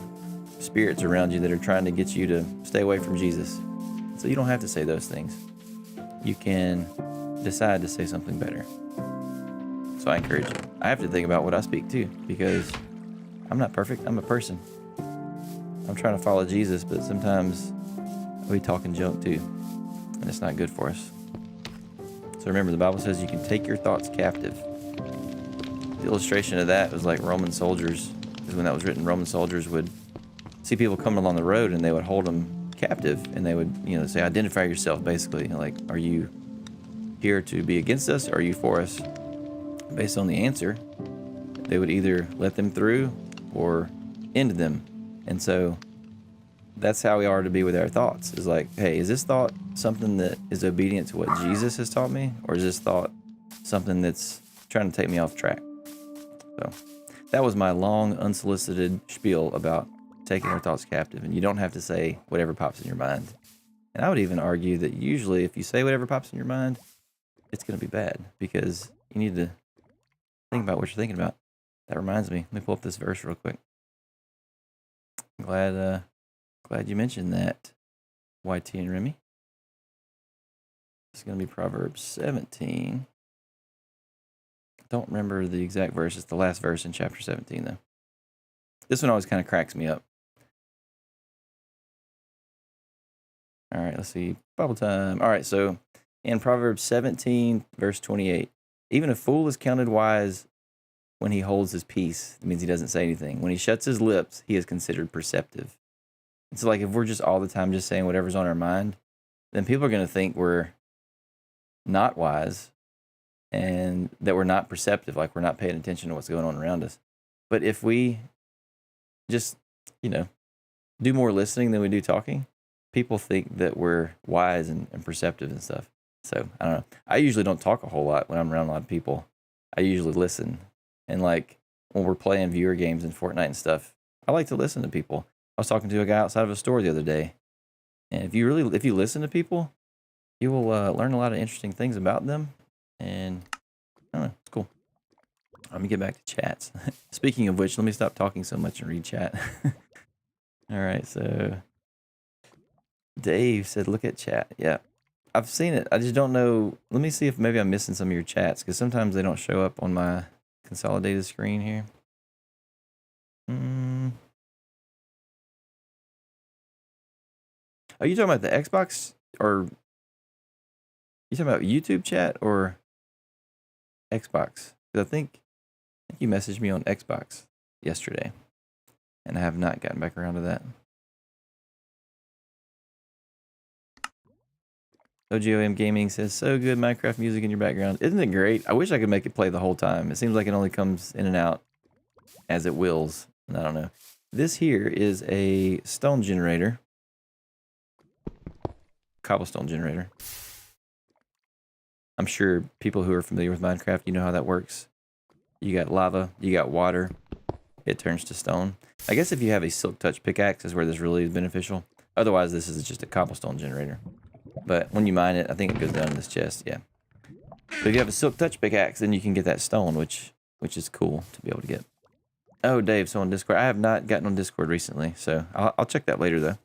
spirits around you that are trying to get you to stay away from Jesus. So you don't have to say those things. You can decide to say something better. So I encourage you. I have to think about what I speak too, because I'm not perfect. I'm a person. I'm trying to follow Jesus, but sometimes we talk and joke too, and it's not good for us. So remember, the Bible says you can take your thoughts captive. The illustration of that was like Roman soldiers, because when that was written, Roman soldiers would see people coming along the road and they would hold them captive, and they would, you know, say, identify yourself, basically. Like, are you here to be against us, or are you for us? Based on the answer, they would either let them through or end them. And so that's how we are to be with our thoughts. Is like, hey, is this thought something that is obedient to what Jesus has taught me, or is this thought something that's trying to take me off track? So that was my long, unsolicited spiel about taking our thoughts captive. And you don't have to say whatever pops in your mind. And I would even argue that usually if you say whatever pops in your mind, it's going to be bad, because you need to think about what you're thinking about. That reminds me, let me pull up this verse real quick. Glad you mentioned that. YT and Remy. It's going to be Proverbs 17. Don't remember the exact verse. It's the last verse in chapter 17, though. This one always kind of cracks me up. All right, let's see. Bible time. All right, so in Proverbs 17, verse 28, even a fool is counted wise when he holds his peace. It means he doesn't say anything. When he shuts his lips, he is considered perceptive. It's like if we're just all the time just saying whatever's on our mind, then people are going to think we're not wise and that we're not perceptive, like we're not paying attention to what's going on around us. But if we just, do more listening than we do talking, people think that we're wise and perceptive and stuff. So I don't know. I usually don't talk a whole lot when I'm around a lot of people. I usually listen. And like when we're playing viewer games in Fortnite and stuff, I like to listen to people. I was talking to a guy outside of a store the other day. And if you listen to people, you will learn a lot of interesting things about them. And I don't know, it's cool. Let me get back to chats. Speaking of which, let me stop talking so much and read chat. All right, so Dave said, look at chat. Yeah, I've seen it. I just don't know. Let me see if maybe I'm missing some of your chats, because sometimes they don't show up on my consolidated screen here. Are you talking about the Xbox, or you talking about YouTube chat or Xbox? 'Cause I think you messaged me on Xbox yesterday, and I have not gotten back around to that. OGOM Gaming says, so good Minecraft music in your background. Isn't it great? I wish I could make it play the whole time. It seems like it only comes in and out as it wills. I don't know. This here is a stone generator. Cobblestone generator. I'm sure people who are familiar with Minecraft, you know how that works. You got lava, you got water, it turns to stone. I guess if you have a silk touch pickaxe is where this really is beneficial. Otherwise, this is just a cobblestone generator. But when you mine it, I think it goes down in this chest, yeah. So if you have a silk touch pickaxe, then you can get that stone, which is cool to be able to get. Oh, Dave, so on Discord. I have not gotten on Discord recently, so I'll check that later, though.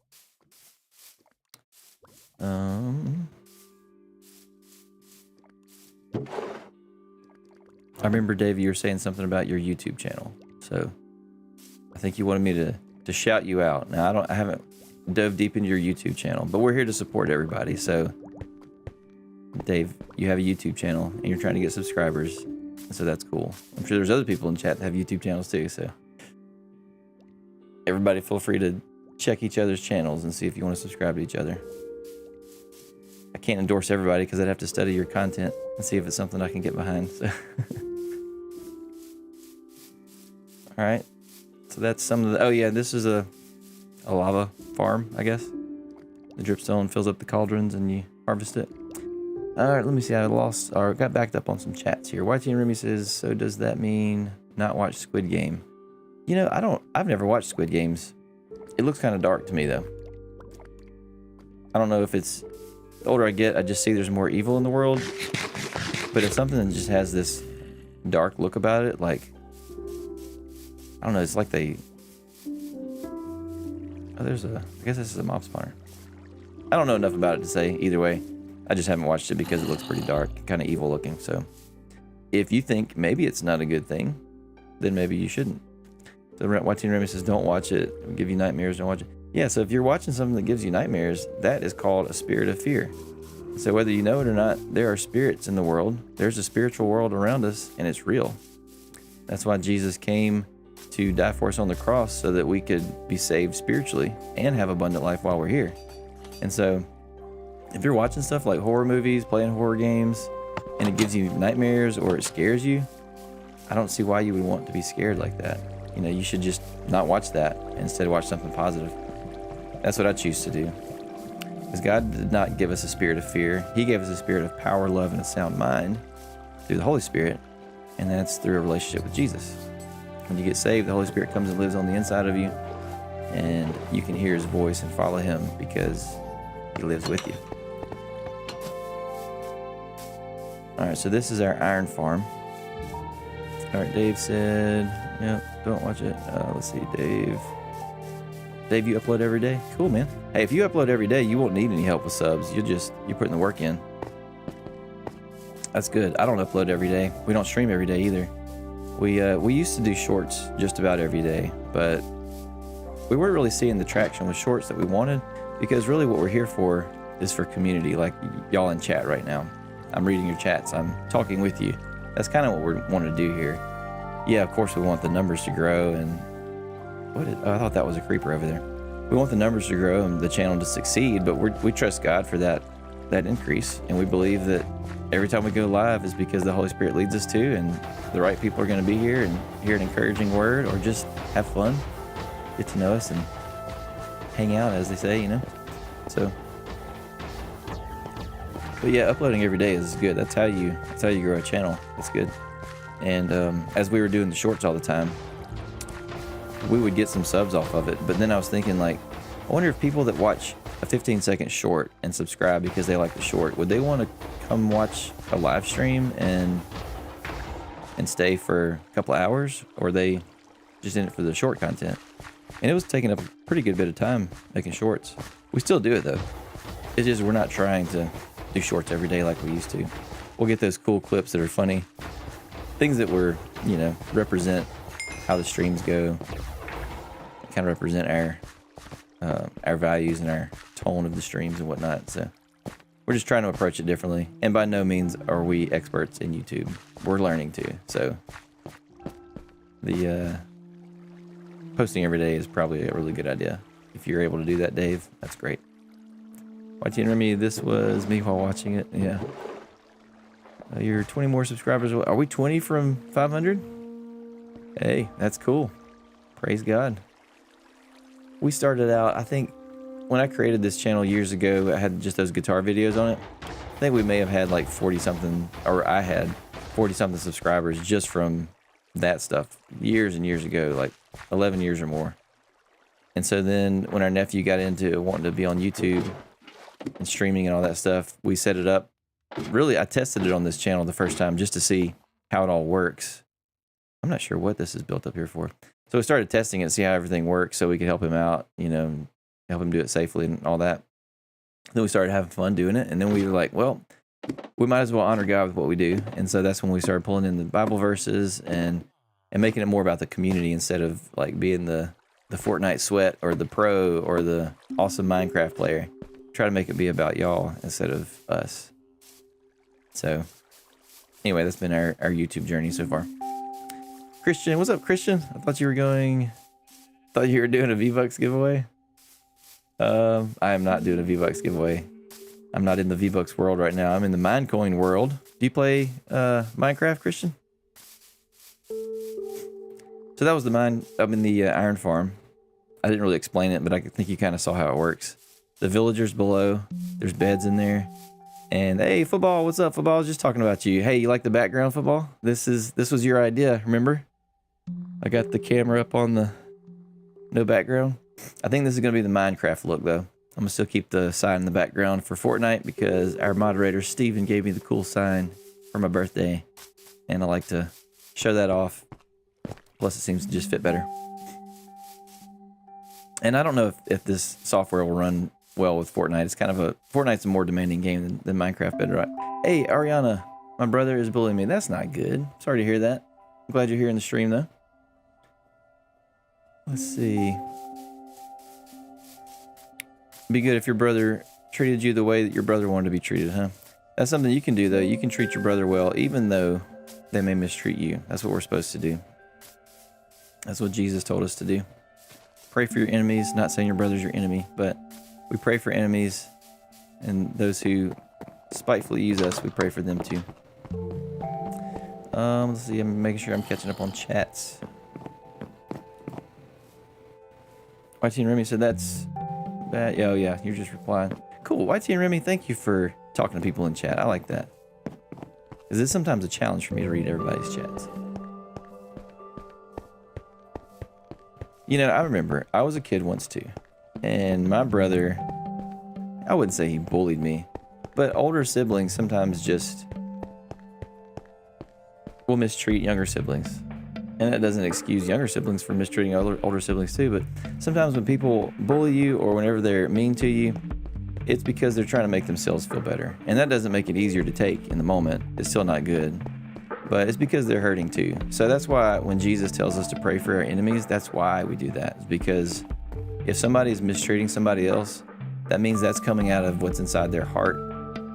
I remember, Dave, you were saying something about your YouTube channel. So I think you wanted me to shout you out. Now, I haven't dove deep into your YouTube channel, but we're here to support everybody. So, Dave, you have a YouTube channel, and you're trying to get subscribers. So that's cool. I'm sure there's other people in chat that have YouTube channels too. So everybody feel free to check each other's channels and see if you want to subscribe to each other. I can't endorse everybody because I'd have to study your content and see if it's something I can get behind. So. All right. So that's some of the... Oh, yeah, this is a lava farm, I guess. The dripstone fills up the cauldrons and you harvest it. All right, let me see. I got backed up on some chats here. YT and Remy says, so does that mean not watch Squid Game? I've never watched Squid Games. It looks kind of dark to me, though. I don't know if it's... The older I get, I just see there's more evil in the world. But it's something that just has this dark look about it, like... I don't know, it's like they... Oh, I guess this is a mob spawner. I don't know enough about it to say either way. I just haven't watched it because it looks pretty dark, kind of evil looking. So if you think maybe it's not a good thing, then maybe you shouldn't. So YT Remy says, don't watch it. It'll give you nightmares, don't watch it. Yeah, so if you're watching something that gives you nightmares, that is called a spirit of fear. So whether you know it or not, there are spirits in the world. There's a spiritual world around us, and it's real. That's why Jesus came to die for us on the cross, so that we could be saved spiritually and have abundant life while we're here. And so if you're watching stuff like horror movies, playing horror games, and it gives you nightmares or it scares you, I don't see why you would want to be scared like that. You should just not watch that and instead watch something positive. That's what I choose to do. Because God did not give us a spirit of fear. He gave us a spirit of power, love, and a sound mind through the Holy Spirit. And that's through a relationship with Jesus. When you get saved, the Holy Spirit comes and lives on the inside of you. And you can hear his voice and follow him because he lives with you. All right, so this is our iron farm. All right, Dave said, yeah, don't watch it. Let's see, Dave. Dave, you upload every day? Cool, man. Hey, if you upload every day, you won't need any help with subs. You're putting the work in. That's good. I don't upload every day. We don't stream every day either. We used to do shorts just about every day, but we weren't really seeing the traction with shorts that we wanted, because really what we're here for is for community, like y'all in chat right now. I'm reading your chats. I'm talking with you. That's kind of what we want to do here. Yeah, of course we want the numbers to grow, and I thought that was a creeper over there. We want the numbers to grow and the channel to succeed, but we trust God for that increase, and we believe that every time we go live is because the Holy Spirit leads us to, and the right people are going to be here and hear an encouraging word, or just have fun, get to know us, and hang out, as they say, you know. So, but yeah, uploading every day is good. That's how you grow a channel. That's good. And as we were doing the shorts all the time, we would get some subs off of it. But then I was thinking, like, I wonder if people that watch a 15-second short and subscribe because they like the short, would they want to come watch a live stream and stay for a couple of hours, or are they just in it for the short content? And it was taking up a pretty good bit of time making shorts. We still do it though. It's just we're not trying to do shorts every day like we used to. We'll get those cool clips that are funny, things that were, you know, represent how the streams go, kind of represent our values and our tone of the streams and whatnot. So we're just trying to approach it differently. And by no means are we experts in YouTube. We're learning to. So the posting every day is probably a really good idea. If you're able to do that, Dave, that's great. YT and Remy, this was me while watching it. Yeah. You're 20 more subscribers. Are we 20 from 500? Hey, that's cool. Praise God. We started out, I think, when I created this channel years ago, I had just those guitar videos on it. I think we may have had like 40-something, or I had 40-something subscribers just from that stuff years and years ago, like 11 years or more. And so then when our nephew got into wanting to be on YouTube and streaming and all that stuff, we set it up. Really, I tested it on this channel the first time just to see how it all works. I'm not sure what this is built up here for. So we started testing it to see how everything works so we could help him out, you know, help him do it safely and all that. Then we started having fun doing it. And then we were like, well, we might as well honor God with what we do. And so that's when we started pulling in the Bible verses and making it more about the community instead of like being the Fortnite sweat or the pro or the awesome Minecraft player. Try to make it be about y'all instead of us. So anyway, that's been our YouTube journey so far. Christian, what's up, Christian? I thought you were doing a V-Bucks giveaway. I am not doing a V-Bucks giveaway. I'm not in the V-Bucks world right now. I'm in the Minecoin world. Do you play Minecraft, Christian? So that was the mine. I'm in the iron farm. I didn't really explain it, but I think you kind of saw how it works. The villagers below, there's beds in there. And hey, football, what's up? Football, I was just talking about you. Hey, you like the background, football? This was your idea, remember? I got the camera up on the no background. I think this is going to be the Minecraft look, though. I'm going to still keep the sign in the background for Fortnite because our moderator, Steven, gave me the cool sign for my birthday. And I like to show that off. Plus, it seems to just fit better. And I don't know if this software will run well with Fortnite. It's kind of Fortnite's a more demanding game than Minecraft Bedrock. Hey, Ariana, my brother is bullying me. That's not good. Sorry to hear that. I'm glad you're here in the stream, though. Let's see. Be good if your brother treated you the way that your brother wanted to be treated, huh? That's something you can do, though. You can treat your brother well, even though they may mistreat you. That's what we're supposed to do. That's what Jesus told us to do. Pray for your enemies. Not saying your brother's your enemy, but we pray for enemies and those who spitefully use us. We pray for them too. Let's see. I'm making sure I'm catching up on chats. YT and Remy said that's bad. Oh yeah, you're just replying. Cool. YT and Remy, thank you for talking to people in chat. I like that. Because it's sometimes a challenge for me to read everybody's chats. You know, I remember I was a kid once too, and my brother, I wouldn't say he bullied me, but older siblings sometimes just will mistreat younger siblings. And that doesn't excuse younger siblings from mistreating older siblings too, but sometimes when people bully you or whenever they're mean to you, it's because they're trying to make themselves feel better. And that doesn't make it easier to take in the moment. It's still not good. But it's because they're hurting too. So that's why when Jesus tells us to pray for our enemies, that's why we do that. It's because if somebody is mistreating somebody else, that means that's coming out of what's inside their heart.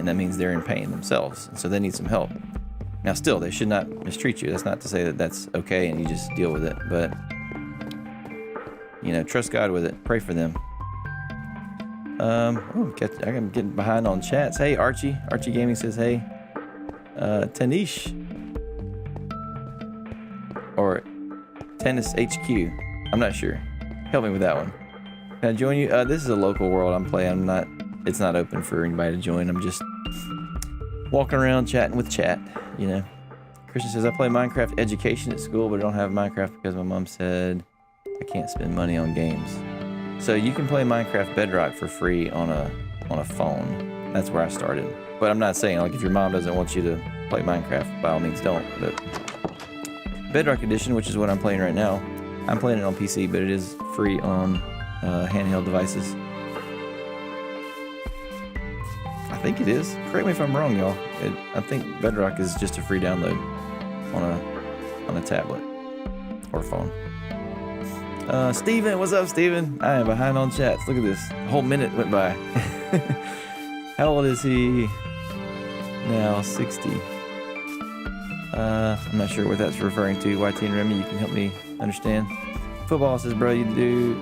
And that means they're in pain themselves. And so they need some help. Now, still, they should not mistreat you. That's not to say that that's okay and you just deal with it. But, trust God with it. Pray for them. I'm getting behind on chats. Hey, Archie. Archie Gaming says, hey. Tanish. Or Tennis HQ. I'm not sure. Help me with that one. Can I join you? This is a local world I'm playing. It's not open for anybody to join. I'm just walking around chatting with chat, Christian says, I play Minecraft Education at school, but I don't have Minecraft because my mom said I can't spend money on games. So you can play Minecraft Bedrock for free on a phone. That's where I started. But I'm not saying, if your mom doesn't want you to play Minecraft, by all means don't. But Bedrock Edition, which is what I'm playing right now, I'm playing it on PC, but it is free on handheld devices. I think it is. Correct me if I'm wrong, y'all. I think Bedrock is just a free download on a tablet or phone. Steven, what's up, Steven? I am behind on chats. Look at this. A whole minute went by. How old is he now? 60. I'm not sure what that's referring to. YT and Remy, you can help me understand. Football says, bro, you do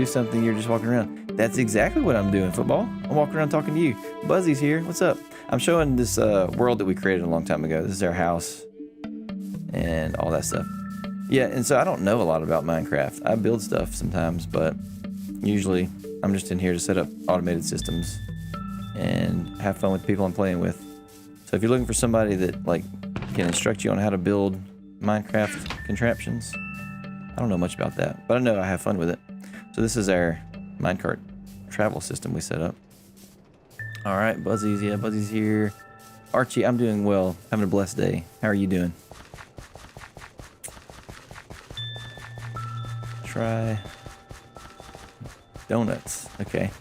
something, you're just walking around. That's exactly what I'm doing, football. I'm walking around talking to you. Buzzy's here. What's up? I'm showing this world that we created a long time ago. This is our house and all that stuff. Yeah, and so I don't know a lot about Minecraft. I build stuff sometimes, but usually I'm just in here to set up automated systems and have fun with the people I'm playing with. So if you're looking for somebody that can instruct you on how to build Minecraft contraptions, I don't know much about that, but I know I have fun with it. So this is our minecart travel system we set up. All right, Buzzy's here. Archie, I'm doing well. Having a blessed day. How are you doing? Try donuts. Okay.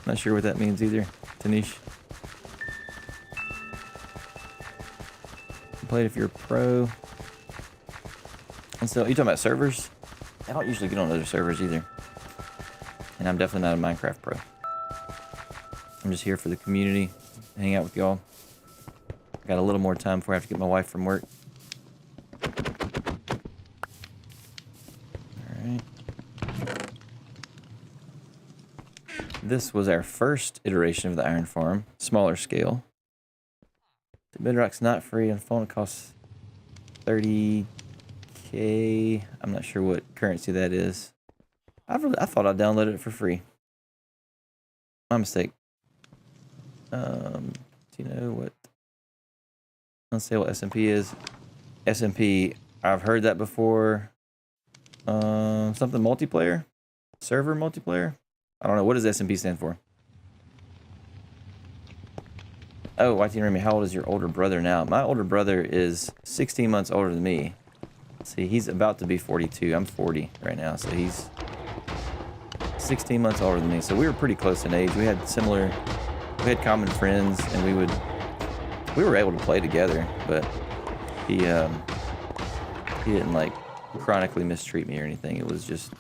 Not sure what that means either. Tanish. Play it if you're a pro. And so, you talking about servers? I don't usually get on other servers either. And I'm definitely not a Minecraft pro. I'm just here for the community, hang out with y'all. Got a little more time before I have to get my wife from work. Alright. This was our first iteration of the iron farm, smaller scale. The Bedrock's not free on phone. It costs 30K. I'm not sure what currency that is. I thought I downloaded it for free. My mistake. Do you know what? Let's say what SMP is. SMP. I've heard that before. Something multiplayer, server multiplayer. I don't know. What does SMP stand for? Oh, YT and Remy, how old is your older brother now? My older brother is 16 months older than me. See, he's about to be 42. I'm 40 right now, so he's 16 months older than me. So we were pretty close in age. We had common friends, and we were able to play together, but he didn't chronically mistreat me or anything. It was just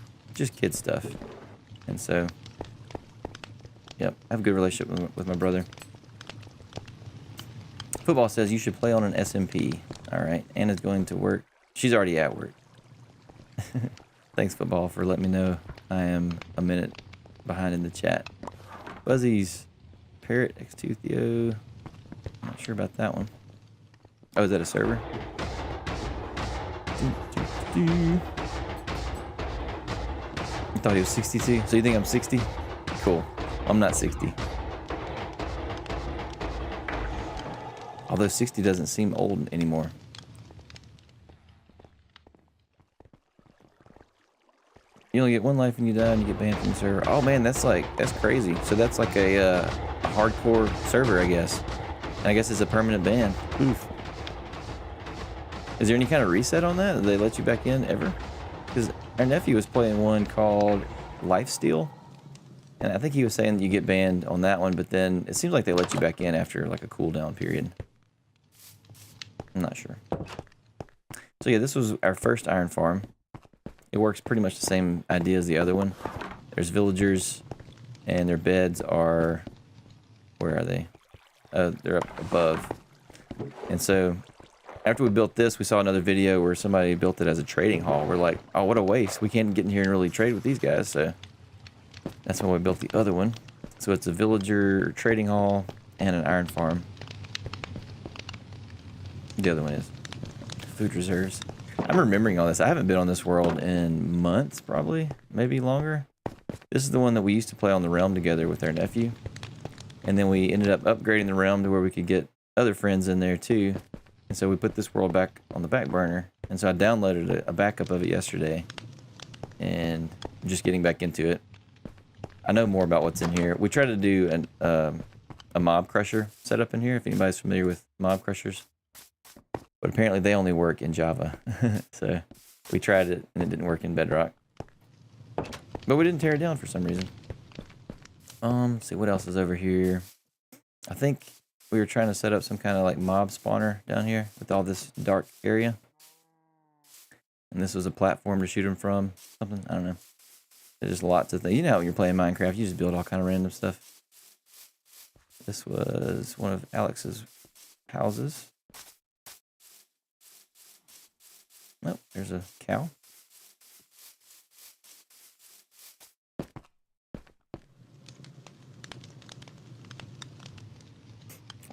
kid stuff. And so, yep, I have a good relationship with my brother. Football says you should play on an SMP. All right, Anna's going to work. She's already at work. Thanks, Football, for letting me know I am a minute behind in the chat. Buzzy's Parrot X2 Theo. Not sure about that one. Oh, is that a server? You thought he was 62? So you think I'm 60? Cool. I'm not 60. Although 60 doesn't seem old anymore. You only get one life when you die and you get banned from the server. Oh man, that's crazy. So that's like a hardcore server, I guess. And I guess it's a permanent ban. Oof. Is there any kind of reset on that? Did they let you back in ever? Because our nephew was playing one called Lifesteal, and I think he was saying that you get banned on that one, but then it seems like they let you back in after like a cooldown period. I'm not sure. So yeah, this was our first iron farm. It works pretty much the same idea as the other one. There's villagers, and their beds are... Where are they? They're up above. And so, after we built this, we saw another video where somebody built it as a trading hall. We're like, oh, what a waste. We can't get in here and really trade with these guys. So, that's why we built the other one. So, it's a villager trading hall and an iron farm. The other one is food reserves. I'm remembering all this. I haven't been on this world in months, probably. Maybe longer. This is the one that we used to play on the realm together with our nephew. And then we ended up upgrading the realm to where we could get other friends in there too. And so we put this world back on the back burner. And so I downloaded a backup of it yesterday. And I'm just getting back into it. I know more about what's in here. We tried to do a mob crusher setup in here, if anybody's familiar with mob crushers. But apparently they only work in Java. So we tried it and it didn't work in Bedrock. But we didn't tear it down for some reason. Let's see what else is over here. I think we were trying to set up some kind of like mob spawner down here with all this dark area. And this was a platform to shoot them from. Something, I don't know. There's just lots of things. You know when you're playing Minecraft, you just build all kind of random stuff. This was one of Alex's houses. Oh, there's a cow.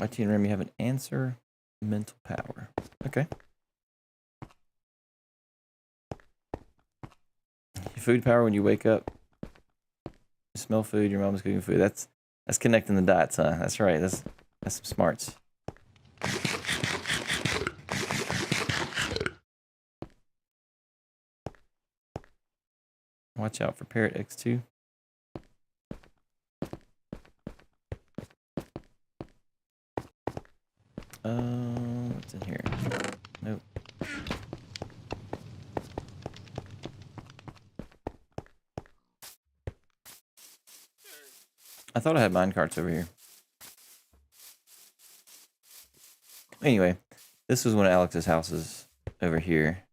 YT and Remy have an answer. Mental power. Okay. Food power when you wake up. You smell food, your mom's cooking food. That's connecting the dots, huh? That's right. That's some smarts. Watch out for Parrot X2. What's in here? Nope. I thought I had minecarts over here. Anyway, this was one of Alex's houses over here.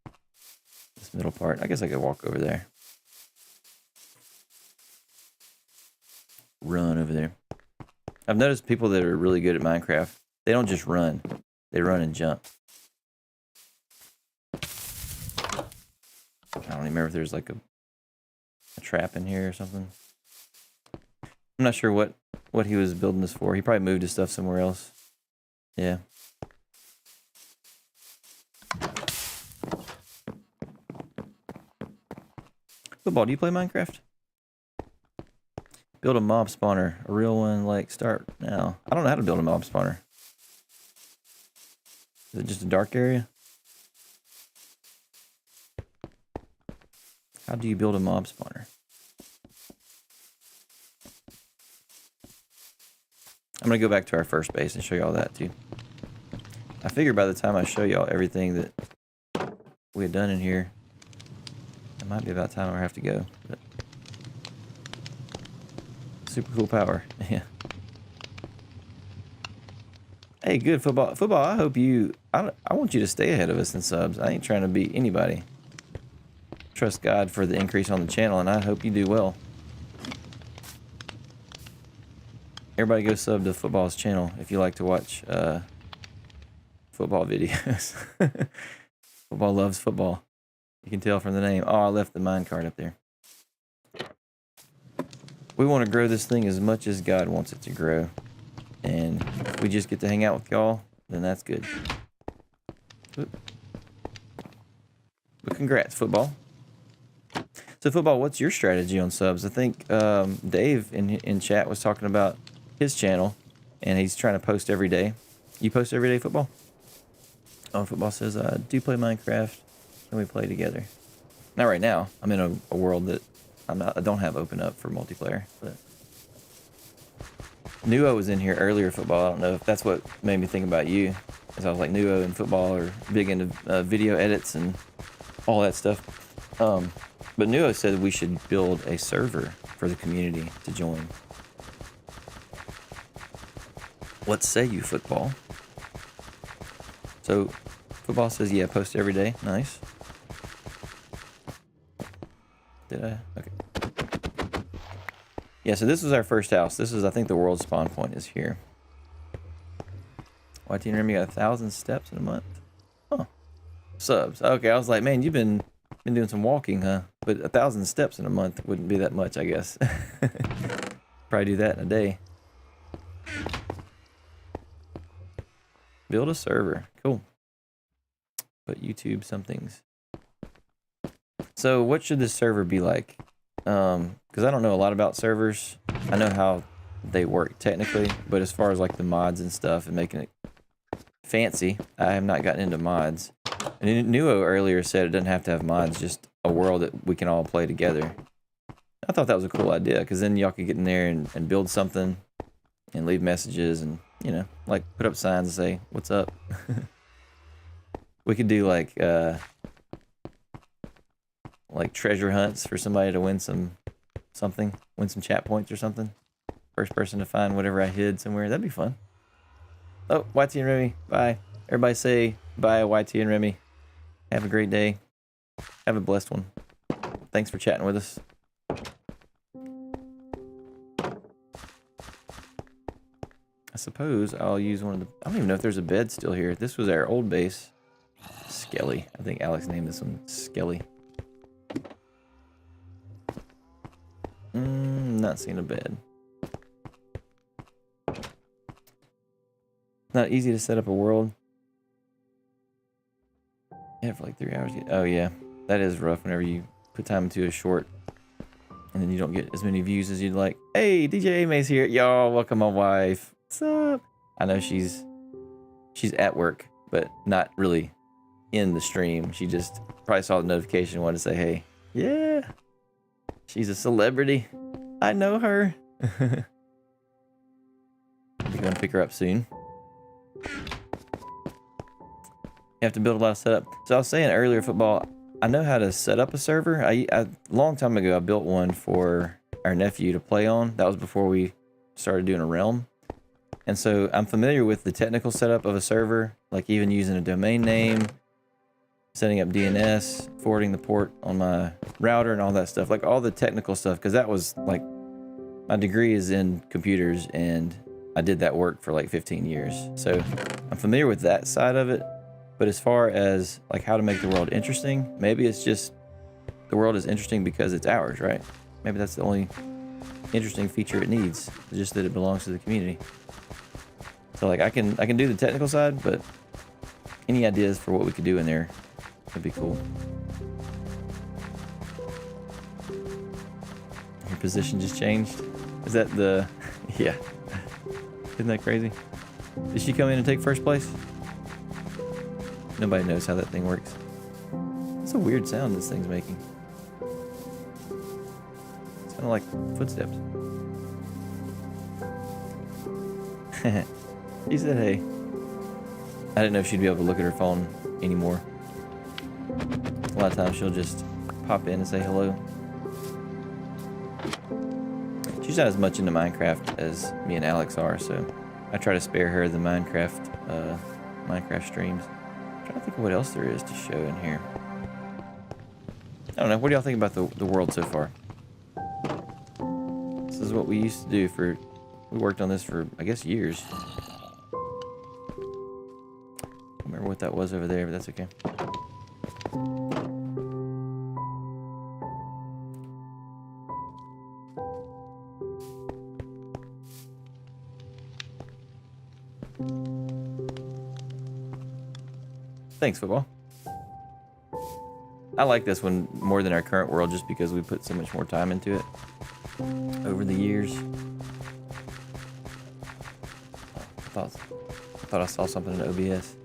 This middle part. I guess I could walk over there. Run over there. I've noticed people that are really good at Minecraft, they don't just run. They run and jump. I don't even remember if there's like a trap in here or something. I'm not sure what he was building this for. He probably moved his stuff somewhere else. Yeah. Football, do you play Minecraft? Build a mob spawner. A real one, like, start now. I don't know how to build a mob spawner. Is it just a dark area? How do you build a mob spawner? I'm going to go back to our first base and show you all that, too. I figure by the time I show y'all everything that we had done in here, it might be about time I have to go. But super cool power. Yeah. Hey, good football. Football, I hope you... I want you to stay ahead of us in subs. I ain't trying to beat anybody. Trust God for the increase on the channel, and I hope you do well. Everybody go sub to Football's channel if you like to watch football videos. Football loves football. You can tell from the name. Oh, I left the minecart up there. We want to grow this thing as much as God wants it to grow. And if we just get to hang out with y'all, then that's good. But congrats, Football. So, Football, what's your strategy on subs? I think Dave in chat was talking about his channel, and he's trying to post every day. You post every day, Football? Oh, Football says, I do play Minecraft. Can we play together? Not right now. I'm in a world that I don't have open up for multiplayer, but Nuo was in here earlier, football. I don't know if that's what made me think about you, as I was like Nuo and football are big into video edits and all that stuff. But Nuo said we should build a server for the community to join. What say you, football? So, football says, yeah, post every day. Nice. Did I? Okay. Yeah, so this was our first house. This is, I think, the world spawn point is here. YT and Remy got 1,000 steps in a month. Huh. Subs. Okay, I was like, man, you've been doing some walking, huh? But 1,000 steps in a month wouldn't be that much, I guess. Probably do that in a day. Build a server. Cool. Put YouTube somethings. So what should this server be like? Because I don't know a lot about servers. I know how they work technically, but as far as like the mods and stuff and making it fancy, I have not gotten into mods. And Nuo earlier said it doesn't have to have mods, just a world that we can all play together. I thought that was a cool idea, because then y'all could get in there and build something and leave messages and, you know, like put up signs and say, what's up? We could do like treasure hunts for somebody to win some chat points or something. First person to find whatever I hid somewhere. That'd be fun. Oh, YT and Remy, bye. Everybody say bye, YT and Remy. Have a great day. Have a blessed one. Thanks for chatting with us. I suppose I'll use one of the... I don't even know if there's a bed still here. This was our old base. Skelly. I think Alex named this one Skelly. Not seeing a bed. Not easy to set up a world. Yeah, for like 3 hours. Oh yeah, that is rough whenever you put time into a short and then you don't get as many views as you'd like. Hey, DJ May's here. Y'all, welcome my wife. What's up? I know she's at work, but not really in the stream. She just probably saw the notification and wanted to say, hey, yeah, she's a celebrity. I know her. You're gonna pick her up soon. You have to build a lot of setup. So I was saying earlier, football, I know how to set up a server. A long time ago, I built one for our nephew to play on. That was before we started doing a realm. And so I'm familiar with the technical setup of a server, like even using a domain name, setting up DNS, forwarding the port on my router and all that stuff, like all the technical stuff, because that was like, my degree is in computers and I did that work for like 15 years. So I'm familiar with that side of it. But as far as like how to make the world interesting, maybe it's just the world is interesting because it's ours, right? Maybe that's the only interesting feature it needs, just that it belongs to the community. So like I can do the technical side, but any ideas for what we could do in there would be cool. Your position just changed. Is that the... Yeah. Isn't that crazy? Did she come in and take first place? Nobody knows how that thing works. It's a weird sound this thing's making. It's kind of like footsteps. She said hey. I didn't know if she'd be able to look at her phone anymore. A lot of times she'll just pop in and say hello. She's not as much into Minecraft as me and Alex are, so I try to spare her the Minecraft streams. I'm trying to think of what else there is to show in here. I don't know. What do y'all think about the world so far? This is what we used to do for... We worked on this for, I guess, years. I don't remember what that was over there, but that's okay. Thanks, football. I like this one more than our current world just because we put so much more time into it over the years. I thought I saw something in OBS.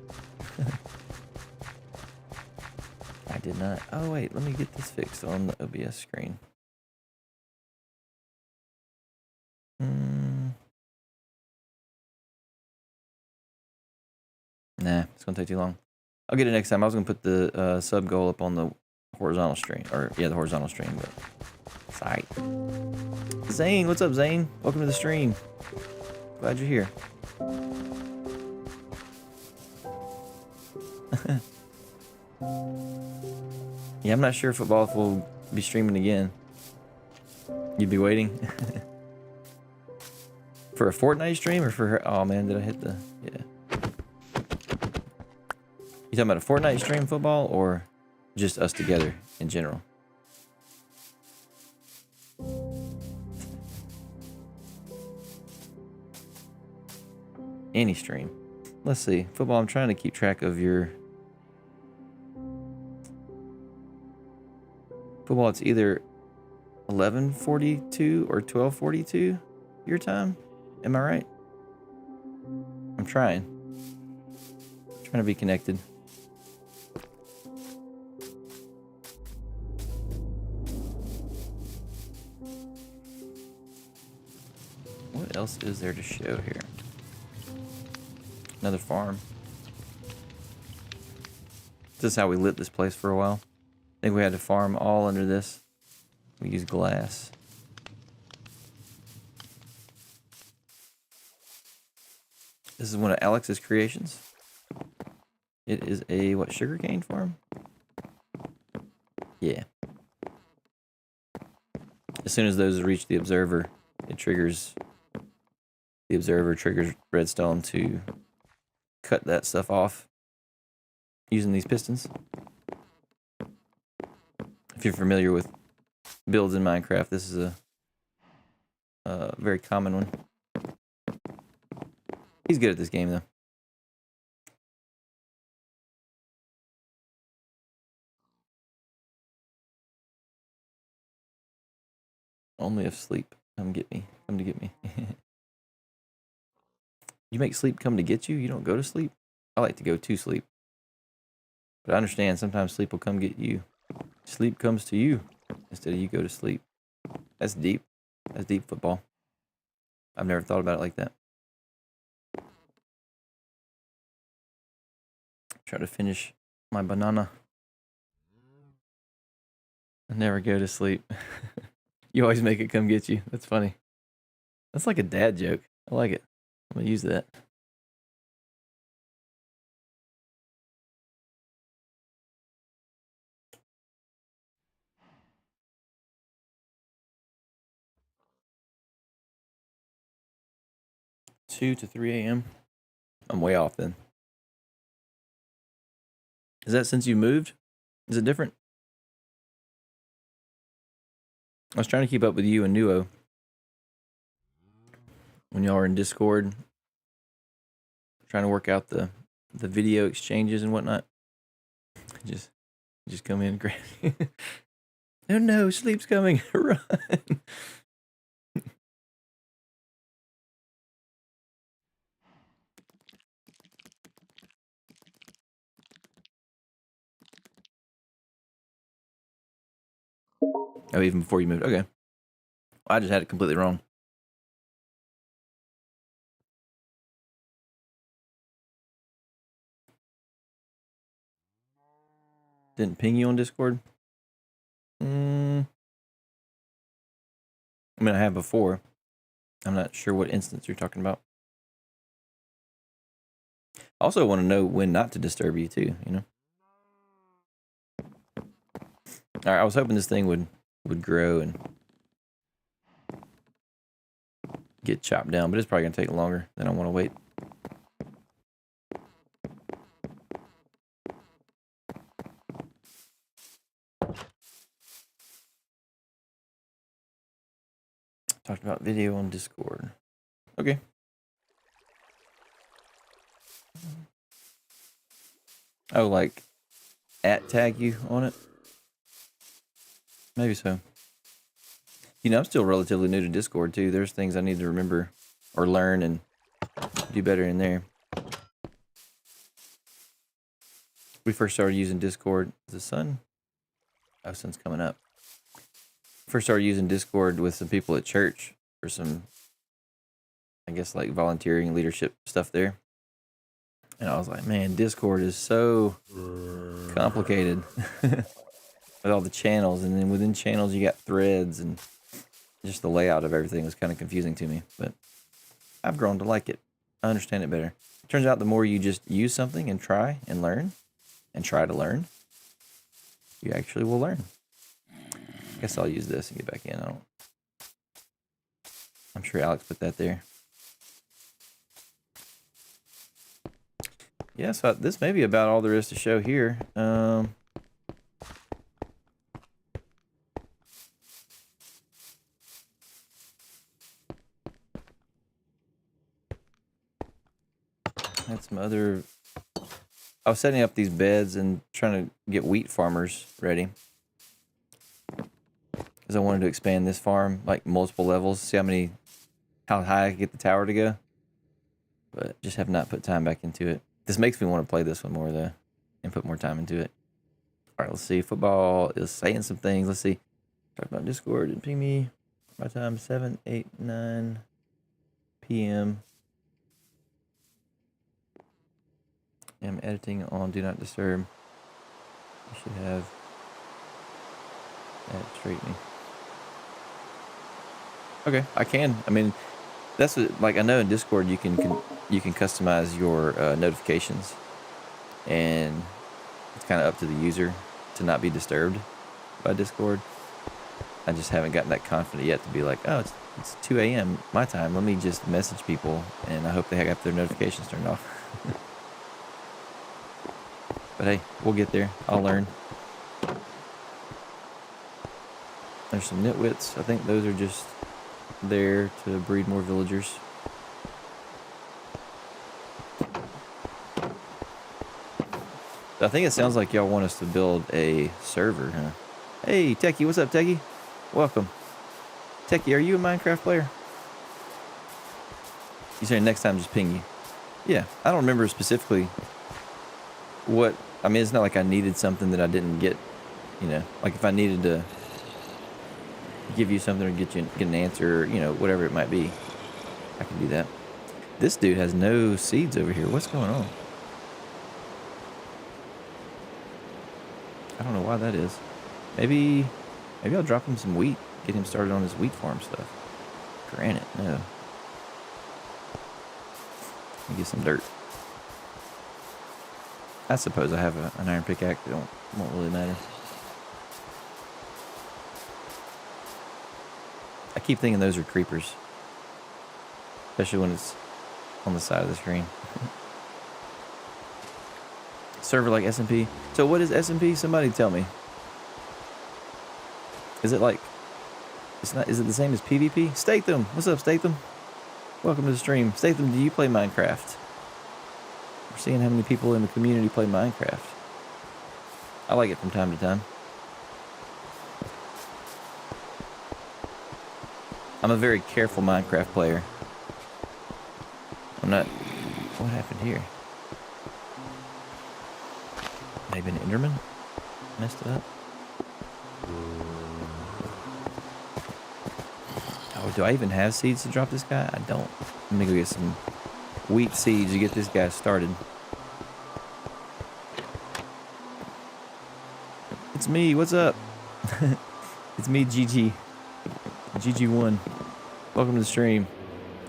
I did not. Oh wait, let me get this fixed on the OBS screen. Nah, it's gonna take too long. I'll get it next time. I was gonna put the sub goal up on the horizontal stream, or yeah, the horizontal stream, but sight. Zane, what's up, Zane? Welcome to the stream. Glad you're here. Yeah, I'm not sure football if we'll be streaming again. You'd be waiting for a Fortnite stream or for her? Oh man, did I hit the yeah? You talking about a Fortnite stream football or just us together in general? Any stream. Let's see. Football, I'm trying to keep track of your football. It's either 11:42 or 12:42 your time. Am I right? I'm trying. Trying to be connected. What else is there to show here? Another farm. This is how we lit this place for a while. I think we had to farm all under this. We use glass. This is one of Alex's creations. It is a, what, sugarcane farm? Yeah. As soon as those reach the observer, it triggers, the observer triggers Redstone to cut that stuff off using these pistons. If you're familiar with builds in Minecraft, this is a very common one. He's good at this game, though. Only if sleep come get me. Come to get me. You make sleep come to get you? You don't go to sleep? I like to go to sleep. But I understand sometimes sleep will come get you. Sleep comes to you instead of you go to sleep. That's deep. That's deep football. I've never thought about it like that. Try to finish my banana. I never go to sleep. You always make it come get you. That's funny. That's like a dad joke. I like it. I'm gonna use that. Two to 3 a.m. I'm way off then. Is that since you moved? Is it different? I was trying to keep up with you and Nuo when y'all are in Discord, trying to work out the video exchanges and whatnot. Just come in and grab. Oh no, sleep's coming. Run. Oh, even before you moved. Okay. I just had it completely wrong. Didn't ping you on Discord? I mean, I have before. I'm not sure what instance you're talking about. I also want to know when not to disturb you too, you know? All right, I was hoping this thing would grow and get chopped down, but it's probably going to take longer than I want to wait. Talked about video on Discord. Okay. Oh, like at tag you on it? Maybe so. You know, I'm still relatively new to Discord too. There's things I need to remember or learn and do better in there. We first started using Discord. Is the sun? Oh, sun's coming up. First started using Discord with some people at church for some, I guess, like volunteering leadership stuff there. And I was like, man, Discord is so complicated with all the channels. And then within channels, you got threads, and just the layout of everything was kind of confusing to me. But I've grown to like it. I understand it better. It turns out the more you just use something and try and learn and try to learn, you actually will learn. I guess I'll use this and get back in. I'm sure Alex put that there. Yeah, so this may be about all there is to show here. Had some other... I was setting up these beds and trying to get wheat farmers ready. Because I wanted to expand this farm, like multiple levels, see how high I could get the tower to go. But just have not put time back into it. This makes me want to play this one more, though, and put more time into it. All right, let's see. Football is saying some things. Let's see. Talk about Discord and ping me. My time, 7, 8, 9 p.m. I'm editing on Do Not Disturb. I should have that straightening. Okay, I can. I mean, that's what, like, I know in Discord you can customize your notifications, and it's kind of up to the user to not be disturbed by Discord. I just haven't gotten that confident yet to be like, oh, it's 2 a.m. my time. Let me just message people, and I hope they have their notifications turned off. But hey, we'll get there. I'll learn. There's some nitwits. I think those are just there to breed more villagers. I think it sounds like y'all want us to build a server, huh? Hey, Techie, what's up, Techie? Welcome. Techie, are you a Minecraft player? You say next time just ping you. Yeah, I don't remember specifically what... I mean, it's not like I needed something that I didn't get, you know. Like if I needed to give you something or get an answer, or, you know, whatever it might be, I can do that. This dude has no seeds over here. What's going on? I don't know why that is. Maybe I'll drop him some wheat, get him started on his wheat farm stuff. Granite, no. Let me get some dirt. I suppose I have an iron pickaxe. It won't really matter. I keep thinking those are creepers, especially when it's on the side of the screen. Server like SMP. So what is SMP? Somebody tell me. Is it like... It's not... Is it the same as PvP? Statham! What's up, Statham? Welcome to the stream. Statham, do you play Minecraft? We're seeing how many people in the community play Minecraft. I like it from time to time. I'm a very careful Minecraft player. I'm not... What happened here? Maybe an Enderman? Messed it up. Oh, do I even have seeds to drop this guy? I don't. Let me go get some wheat seeds to get this guy started. It's me, what's up? It's me, GG. GG1. Welcome to the stream.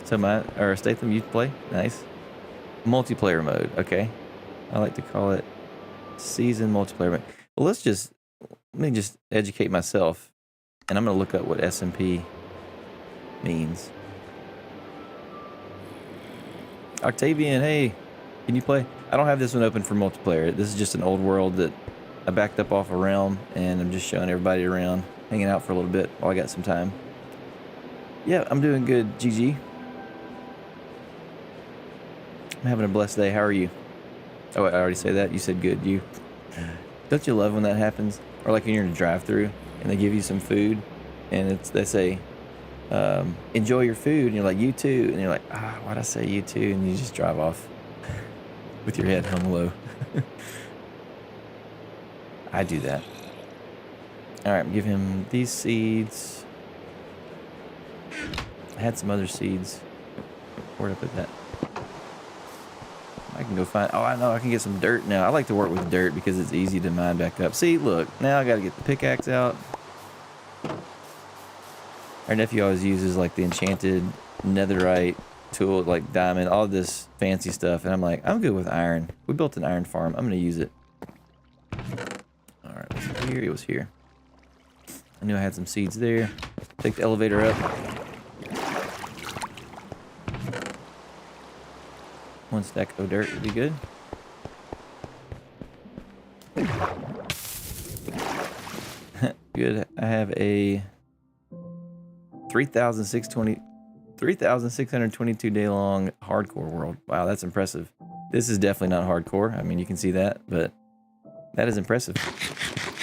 So Statham, you play? Nice. Multiplayer mode, okay. I like to call it season multiplayer mode. Well, let me just educate myself, and I'm gonna look up what SMP means. Octavian, hey, can you play? I don't have this one open for multiplayer. This is just an old world that I backed up off a realm, and I'm just showing everybody around, hanging out for a little bit while I got some time. Yeah, I'm doing good, GG. I'm having a blessed day. How are you? Oh, I already said that. You said good. You. Don't you love when that happens? Or like when you're in a drive-thru and they give you some food, and they say, enjoy your food, and you're like, you too, and you're like, why'd I say you too? And you just drive off with your head hung low. I do that. All right, give him these seeds. I had some other seeds. Where'd I put that? I can go find... Oh, I know. I can get some dirt now. I like to work with dirt because it's easy to mine back up. See, look. Now I got to get the pickaxe out. Our nephew always uses, like, the enchanted netherite tool, like diamond, all this fancy stuff. And I'm like, I'm good with iron. We built an iron farm. I'm going to use it. All right. Was it here? It was here. I knew I had some seeds there. Take the elevator up. One stack of dirt would be good. Good. I have a 3,622 day long hardcore world. Wow, that's impressive. This is definitely not hardcore. I mean, you can see that, but that is impressive.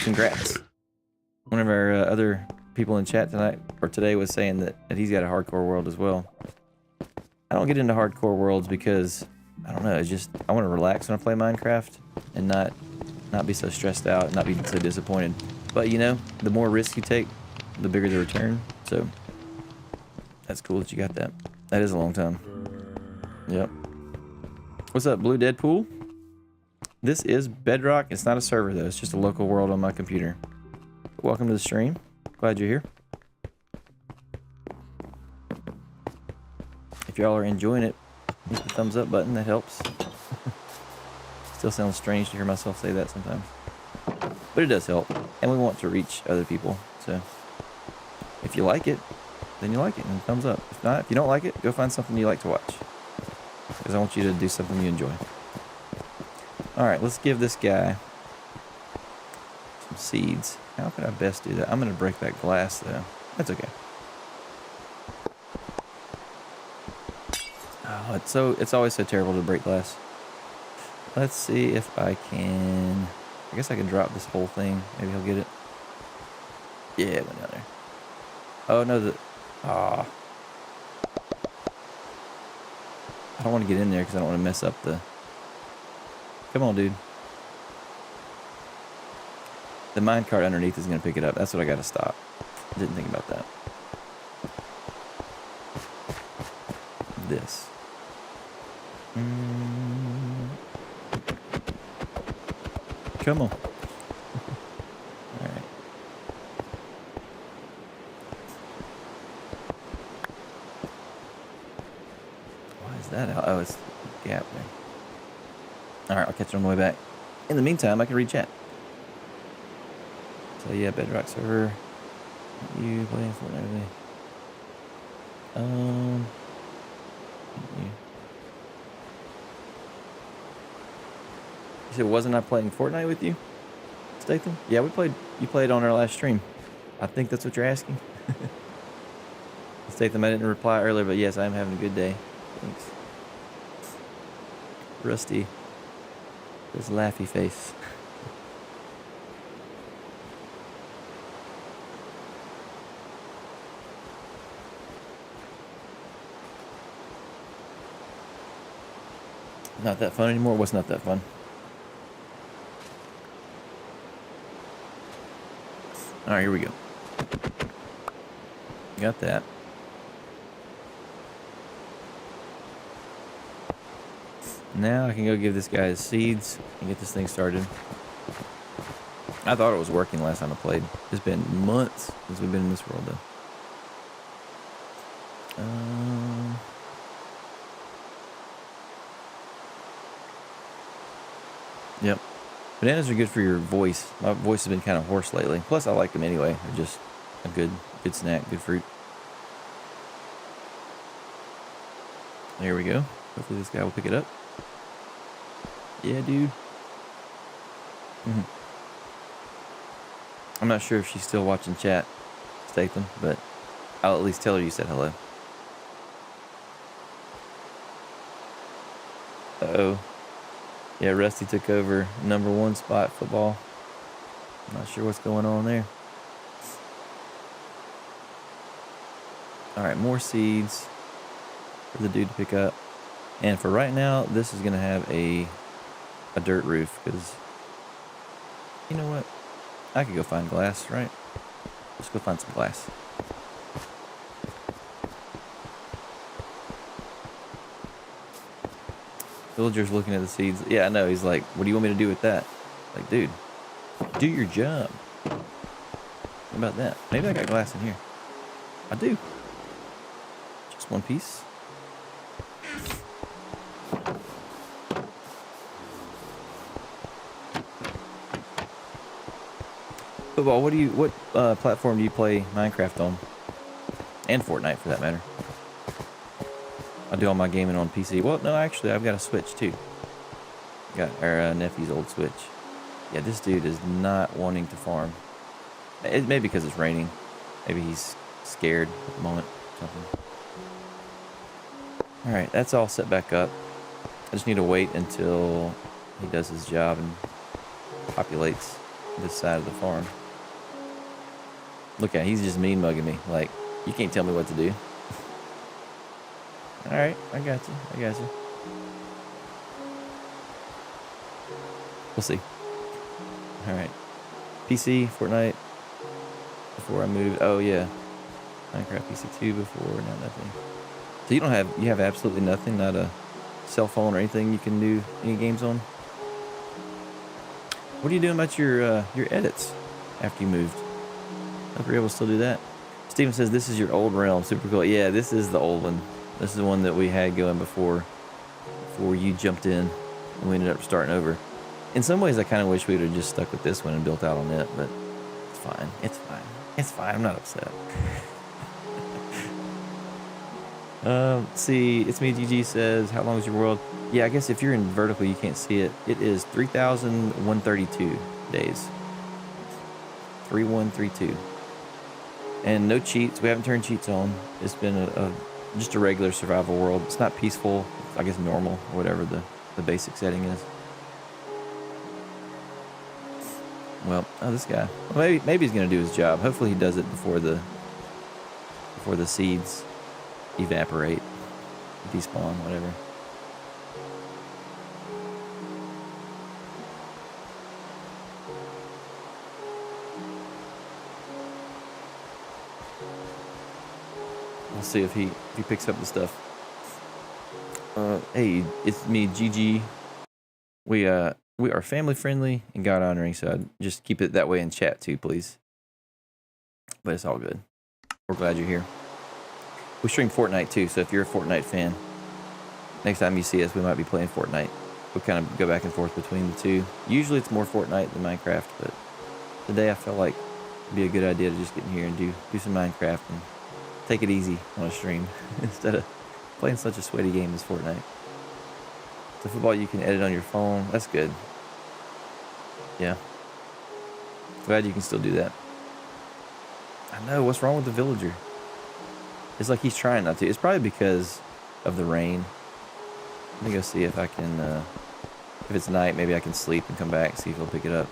Congrats. One of our other people in chat tonight or today was saying that he's got a hardcore world as well. I don't get into hardcore worlds because I don't know. It's just I want to relax when I play Minecraft and not be so stressed out, and not be so disappointed. But you know, the more risk you take, the bigger the return. So that's cool that you got that. That is a long time. Yep. What's up, Blue Deadpool? This is Bedrock. It's not a server though. It's just a local world on my computer. Welcome to the stream. Glad you're here. If y'all are enjoying it, hit the thumbs up button. That helps. Still sounds strange to hear myself say that sometimes, but it does help, and we want to reach other people. So if you like it, then you like it, and thumbs up. If not, if you don't like it, go find something you like to watch, because I want you to do something you enjoy. All right, let's give this guy some seeds. How can I best do that? I'm gonna break that glass though. That's okay. Oh, it's always so terrible to break glass. Let's see if I can... I guess I can drop this whole thing. Maybe he'll get it. Yeah, it went down there. Oh, no, I don't want to get in there because I don't want to mess up the... Come on, dude. The minecart underneath is going to pick it up. That's what I got to stop. I didn't think about that. This. Come on. Alright. Why is that out? Oh, it's the gap there. Alright, I'll catch it on the way back. In the meantime, I can read chat. So yeah, Bedrock server. You playing Fortnite? You said, wasn't I playing Fortnite with you, Statham? Yeah, we played. You played on our last stream. I think that's what you're asking. Statham, I didn't reply earlier, but yes, I am having a good day. Thanks. Rusty. His laughy face. Not that fun anymore? What's not that fun? Alright, here we go. Got that. Now I can go give this guy his seeds and get this thing started. I thought it was working last time I played. It's been months since we've been in this world though. Yep. Bananas are good for your voice. My voice has been kind of hoarse lately. Plus, I like them anyway. They're just a good snack, good fruit. There we go. Hopefully this guy will pick it up. Yeah, dude. I'm not sure if she's still watching chat, Statham, but I'll at least tell her you said hello. Uh-oh. Yeah, Rusty took over #1 spot football. I'm not sure what's going on there. All right, more seeds for the dude to pick up. And for right now, this is going to have a dirt roof because, you know what? I could go find glass, right? Let's go find some glass. Villager's looking at the seeds. Yeah, I know. He's like, what do you want me to do with that? Like, dude, do your job. What about that? Maybe I got glass in here. I do. Just one piece. Football, what platform do you play Minecraft on? And Fortnite, for that matter. I do all my gaming on PC. Well, no, actually, I've got a Switch, too. Got our nephew's old Switch. Yeah, this dude is not wanting to farm. It may be because it's raining. Maybe he's scared at the moment. Something. Alright, that's all set back up. I just need to wait until he does his job and populates this side of the farm. Look at him, he's just mean mugging me. Like, you can't tell me what to do. Alright, I got you. I got you. We'll see. Alright. PC, Fortnite. Before I moved. Oh, yeah. Minecraft PC 2 before, now nothing. So you have absolutely nothing? Not a cell phone or anything you can do any games on? What are you doing about your edits after you moved? Hope you're able to still do that. Steven says this is your old realm. Super cool. Yeah, this is the old one. This is the one that we had going before you jumped in and we ended up starting over. In some ways, I kind of wish we would have just stuck with this one and built out on it, but it's fine. It's fine. It's fine. I'm not upset. See, it's me. GG says, how long is your world? Yeah, I guess if you're in vertical, you can't see it. It is 3,132 days. 3132. And no cheats. We haven't turned cheats on. It's been just a regular survival world. It's not peaceful. I guess normal or whatever the basic setting is. Well, oh, this guy. Well, maybe he's gonna do his job. Hopefully, he does it before the seeds evaporate, despawn, whatever. We'll see if he picks up the stuff. Hey, it's me, GG. We are family friendly and God honoring, so I'd just keep it that way in chat too, please. But it's all good. We're glad you're here. We stream Fortnite too, so if you're a Fortnite fan, next time you see us, we might be playing Fortnite. We'll kind of go back and forth between the two. Usually it's more Fortnite than Minecraft, but today I felt like it'd be a good idea to just get in here and do some Minecraft and take it easy on a stream instead of playing such a sweaty game as Fortnite. So football you can edit on your phone. That's good. Yeah. Glad you can still do that. I know. What's wrong with the villager? It's like he's trying not to. It's probably because of the rain. Let me go see if I can, if it's night, maybe I can sleep and come back, see if he'll pick it up.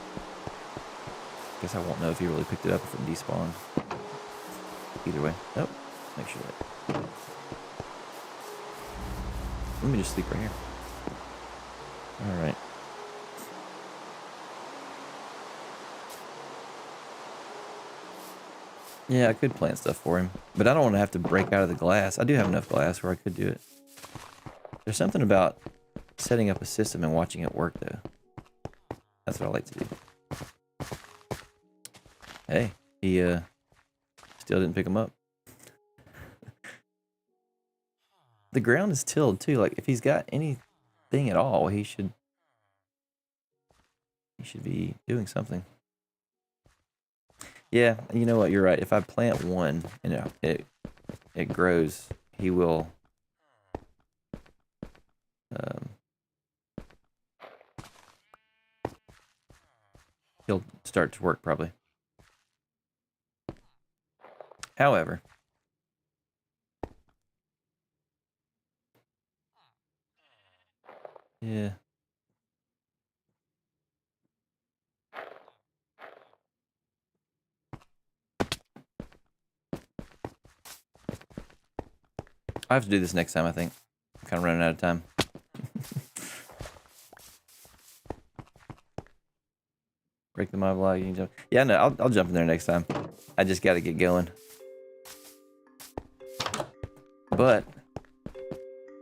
Guess I won't know if he really picked it up if it despawned. Either way. Nope. Make sure that. Let me just sleep right here. Alright. Yeah, I could plant stuff for him, but I don't want to have to break out of the glass. I do have enough glass where I could do it. There's something about setting up a system and watching it work, though. That's what I like to do. Hey, he still didn't pick him up. The ground is tilled, too. Like, if he's got anything at all, he should be doing something. Yeah, you know what? You're right. If I plant one and it grows, he will. He'll start to work probably. However, yeah. I have to do this next time, I think. I'm kind of running out of time. Break the mob log. You can jump. Yeah, no, I'll jump in there next time. I just got to get going. But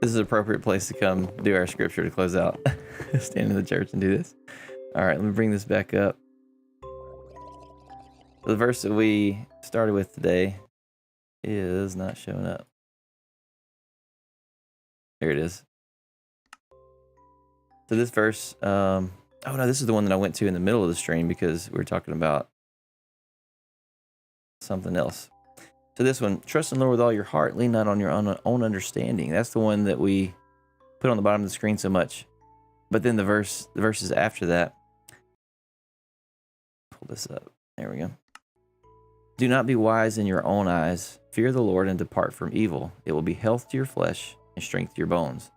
this is an appropriate place to come do our scripture to close out. Stand in the church and do this. All right, let me bring this back up. The verse that we started with today is not showing up. Here it is. So this verse, oh no, this is the one that I went to in the middle of the stream because we were talking about something else. So this one, trust in the Lord with all your heart, lean not on your own understanding. That's the one that we put on the bottom of the screen so much. But then the verses after that, pull this up. There we go. Do not be wise in your own eyes. Fear the Lord and depart from evil. It will be health to your flesh and strength to your bones.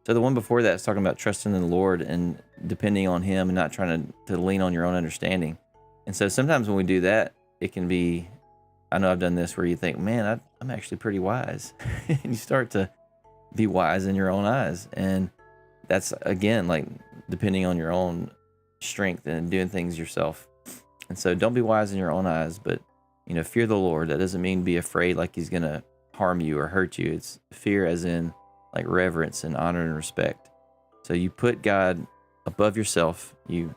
So the one before that is talking about trusting in the Lord and depending on Him and not trying to lean on your own understanding. And so sometimes when we do that, it can be, I know I've done this where you think, man, I'm actually pretty wise. And you start to be wise in your own eyes. And that's, again, like depending on your own strength and doing things yourself. And so don't be wise in your own eyes, but, fear the Lord. That doesn't mean be afraid like He's going to harm you or hurt you. It's fear as in like reverence and honor and respect. So you put God above yourself. You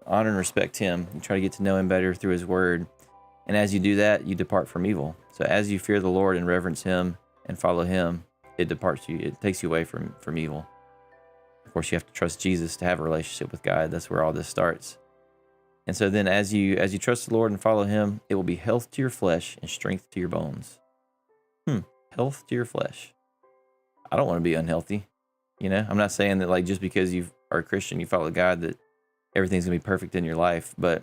honor and respect Him. You try to get to know Him better through His word. And as you do that, you depart from evil. So as you fear the Lord and reverence Him and follow Him, it takes you away from evil. Of course, you have to trust Jesus to have a relationship with God. That's where all this starts. And so then as you trust the Lord and follow Him, it will be health to your flesh and strength to your bones. Health to your flesh. I don't want to be unhealthy. I'm not saying that like just because you are a Christian, you follow God, that everything's going to be perfect in your life. But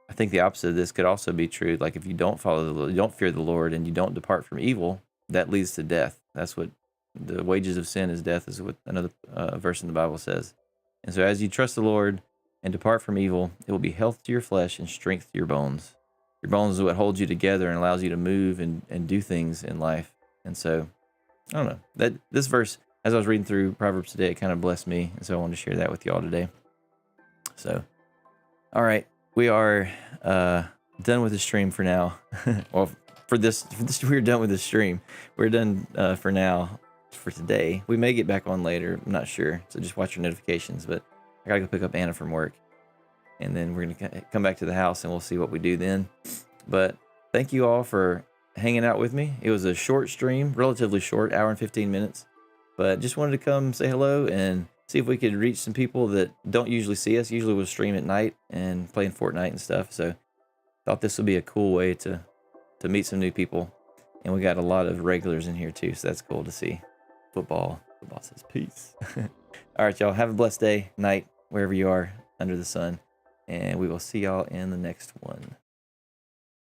I think the opposite of this could also be true. Like if you don't you don't fear the Lord and you don't depart from evil, that leads to death. That's what the wages of sin is death, is what another verse in the Bible says. And so as you trust the Lord and depart from evil, it will be health to your flesh and strength to your bones. Your bones is what holds you together and allows you to move and do things in life. And so, I don't know, that this verse, as I was reading through Proverbs today, it kind of blessed me. And so I wanted to share that with y'all today. So, all right, we are done with the stream for now. Well, for this, we're done with the stream. We're done for now, for today. We may get back on later. I'm not sure. So just watch your notifications. But I got to go pick up Anna from work. And then we're going to come back to the house and we'll see what we do then. But thank you all for hanging out with me. It was a short stream, relatively short, hour and 15 minutes. But just wanted to come say hello and see if we could reach some people that don't usually see us. Usually we'll stream at night and playing Fortnite and stuff. So thought this would be a cool way to meet some new people. And we got a lot of regulars in here too. So that's cool to see. Football says peace. All right, y'all. Have a blessed day, night, wherever you are under the sun. And we will see y'all in the next one.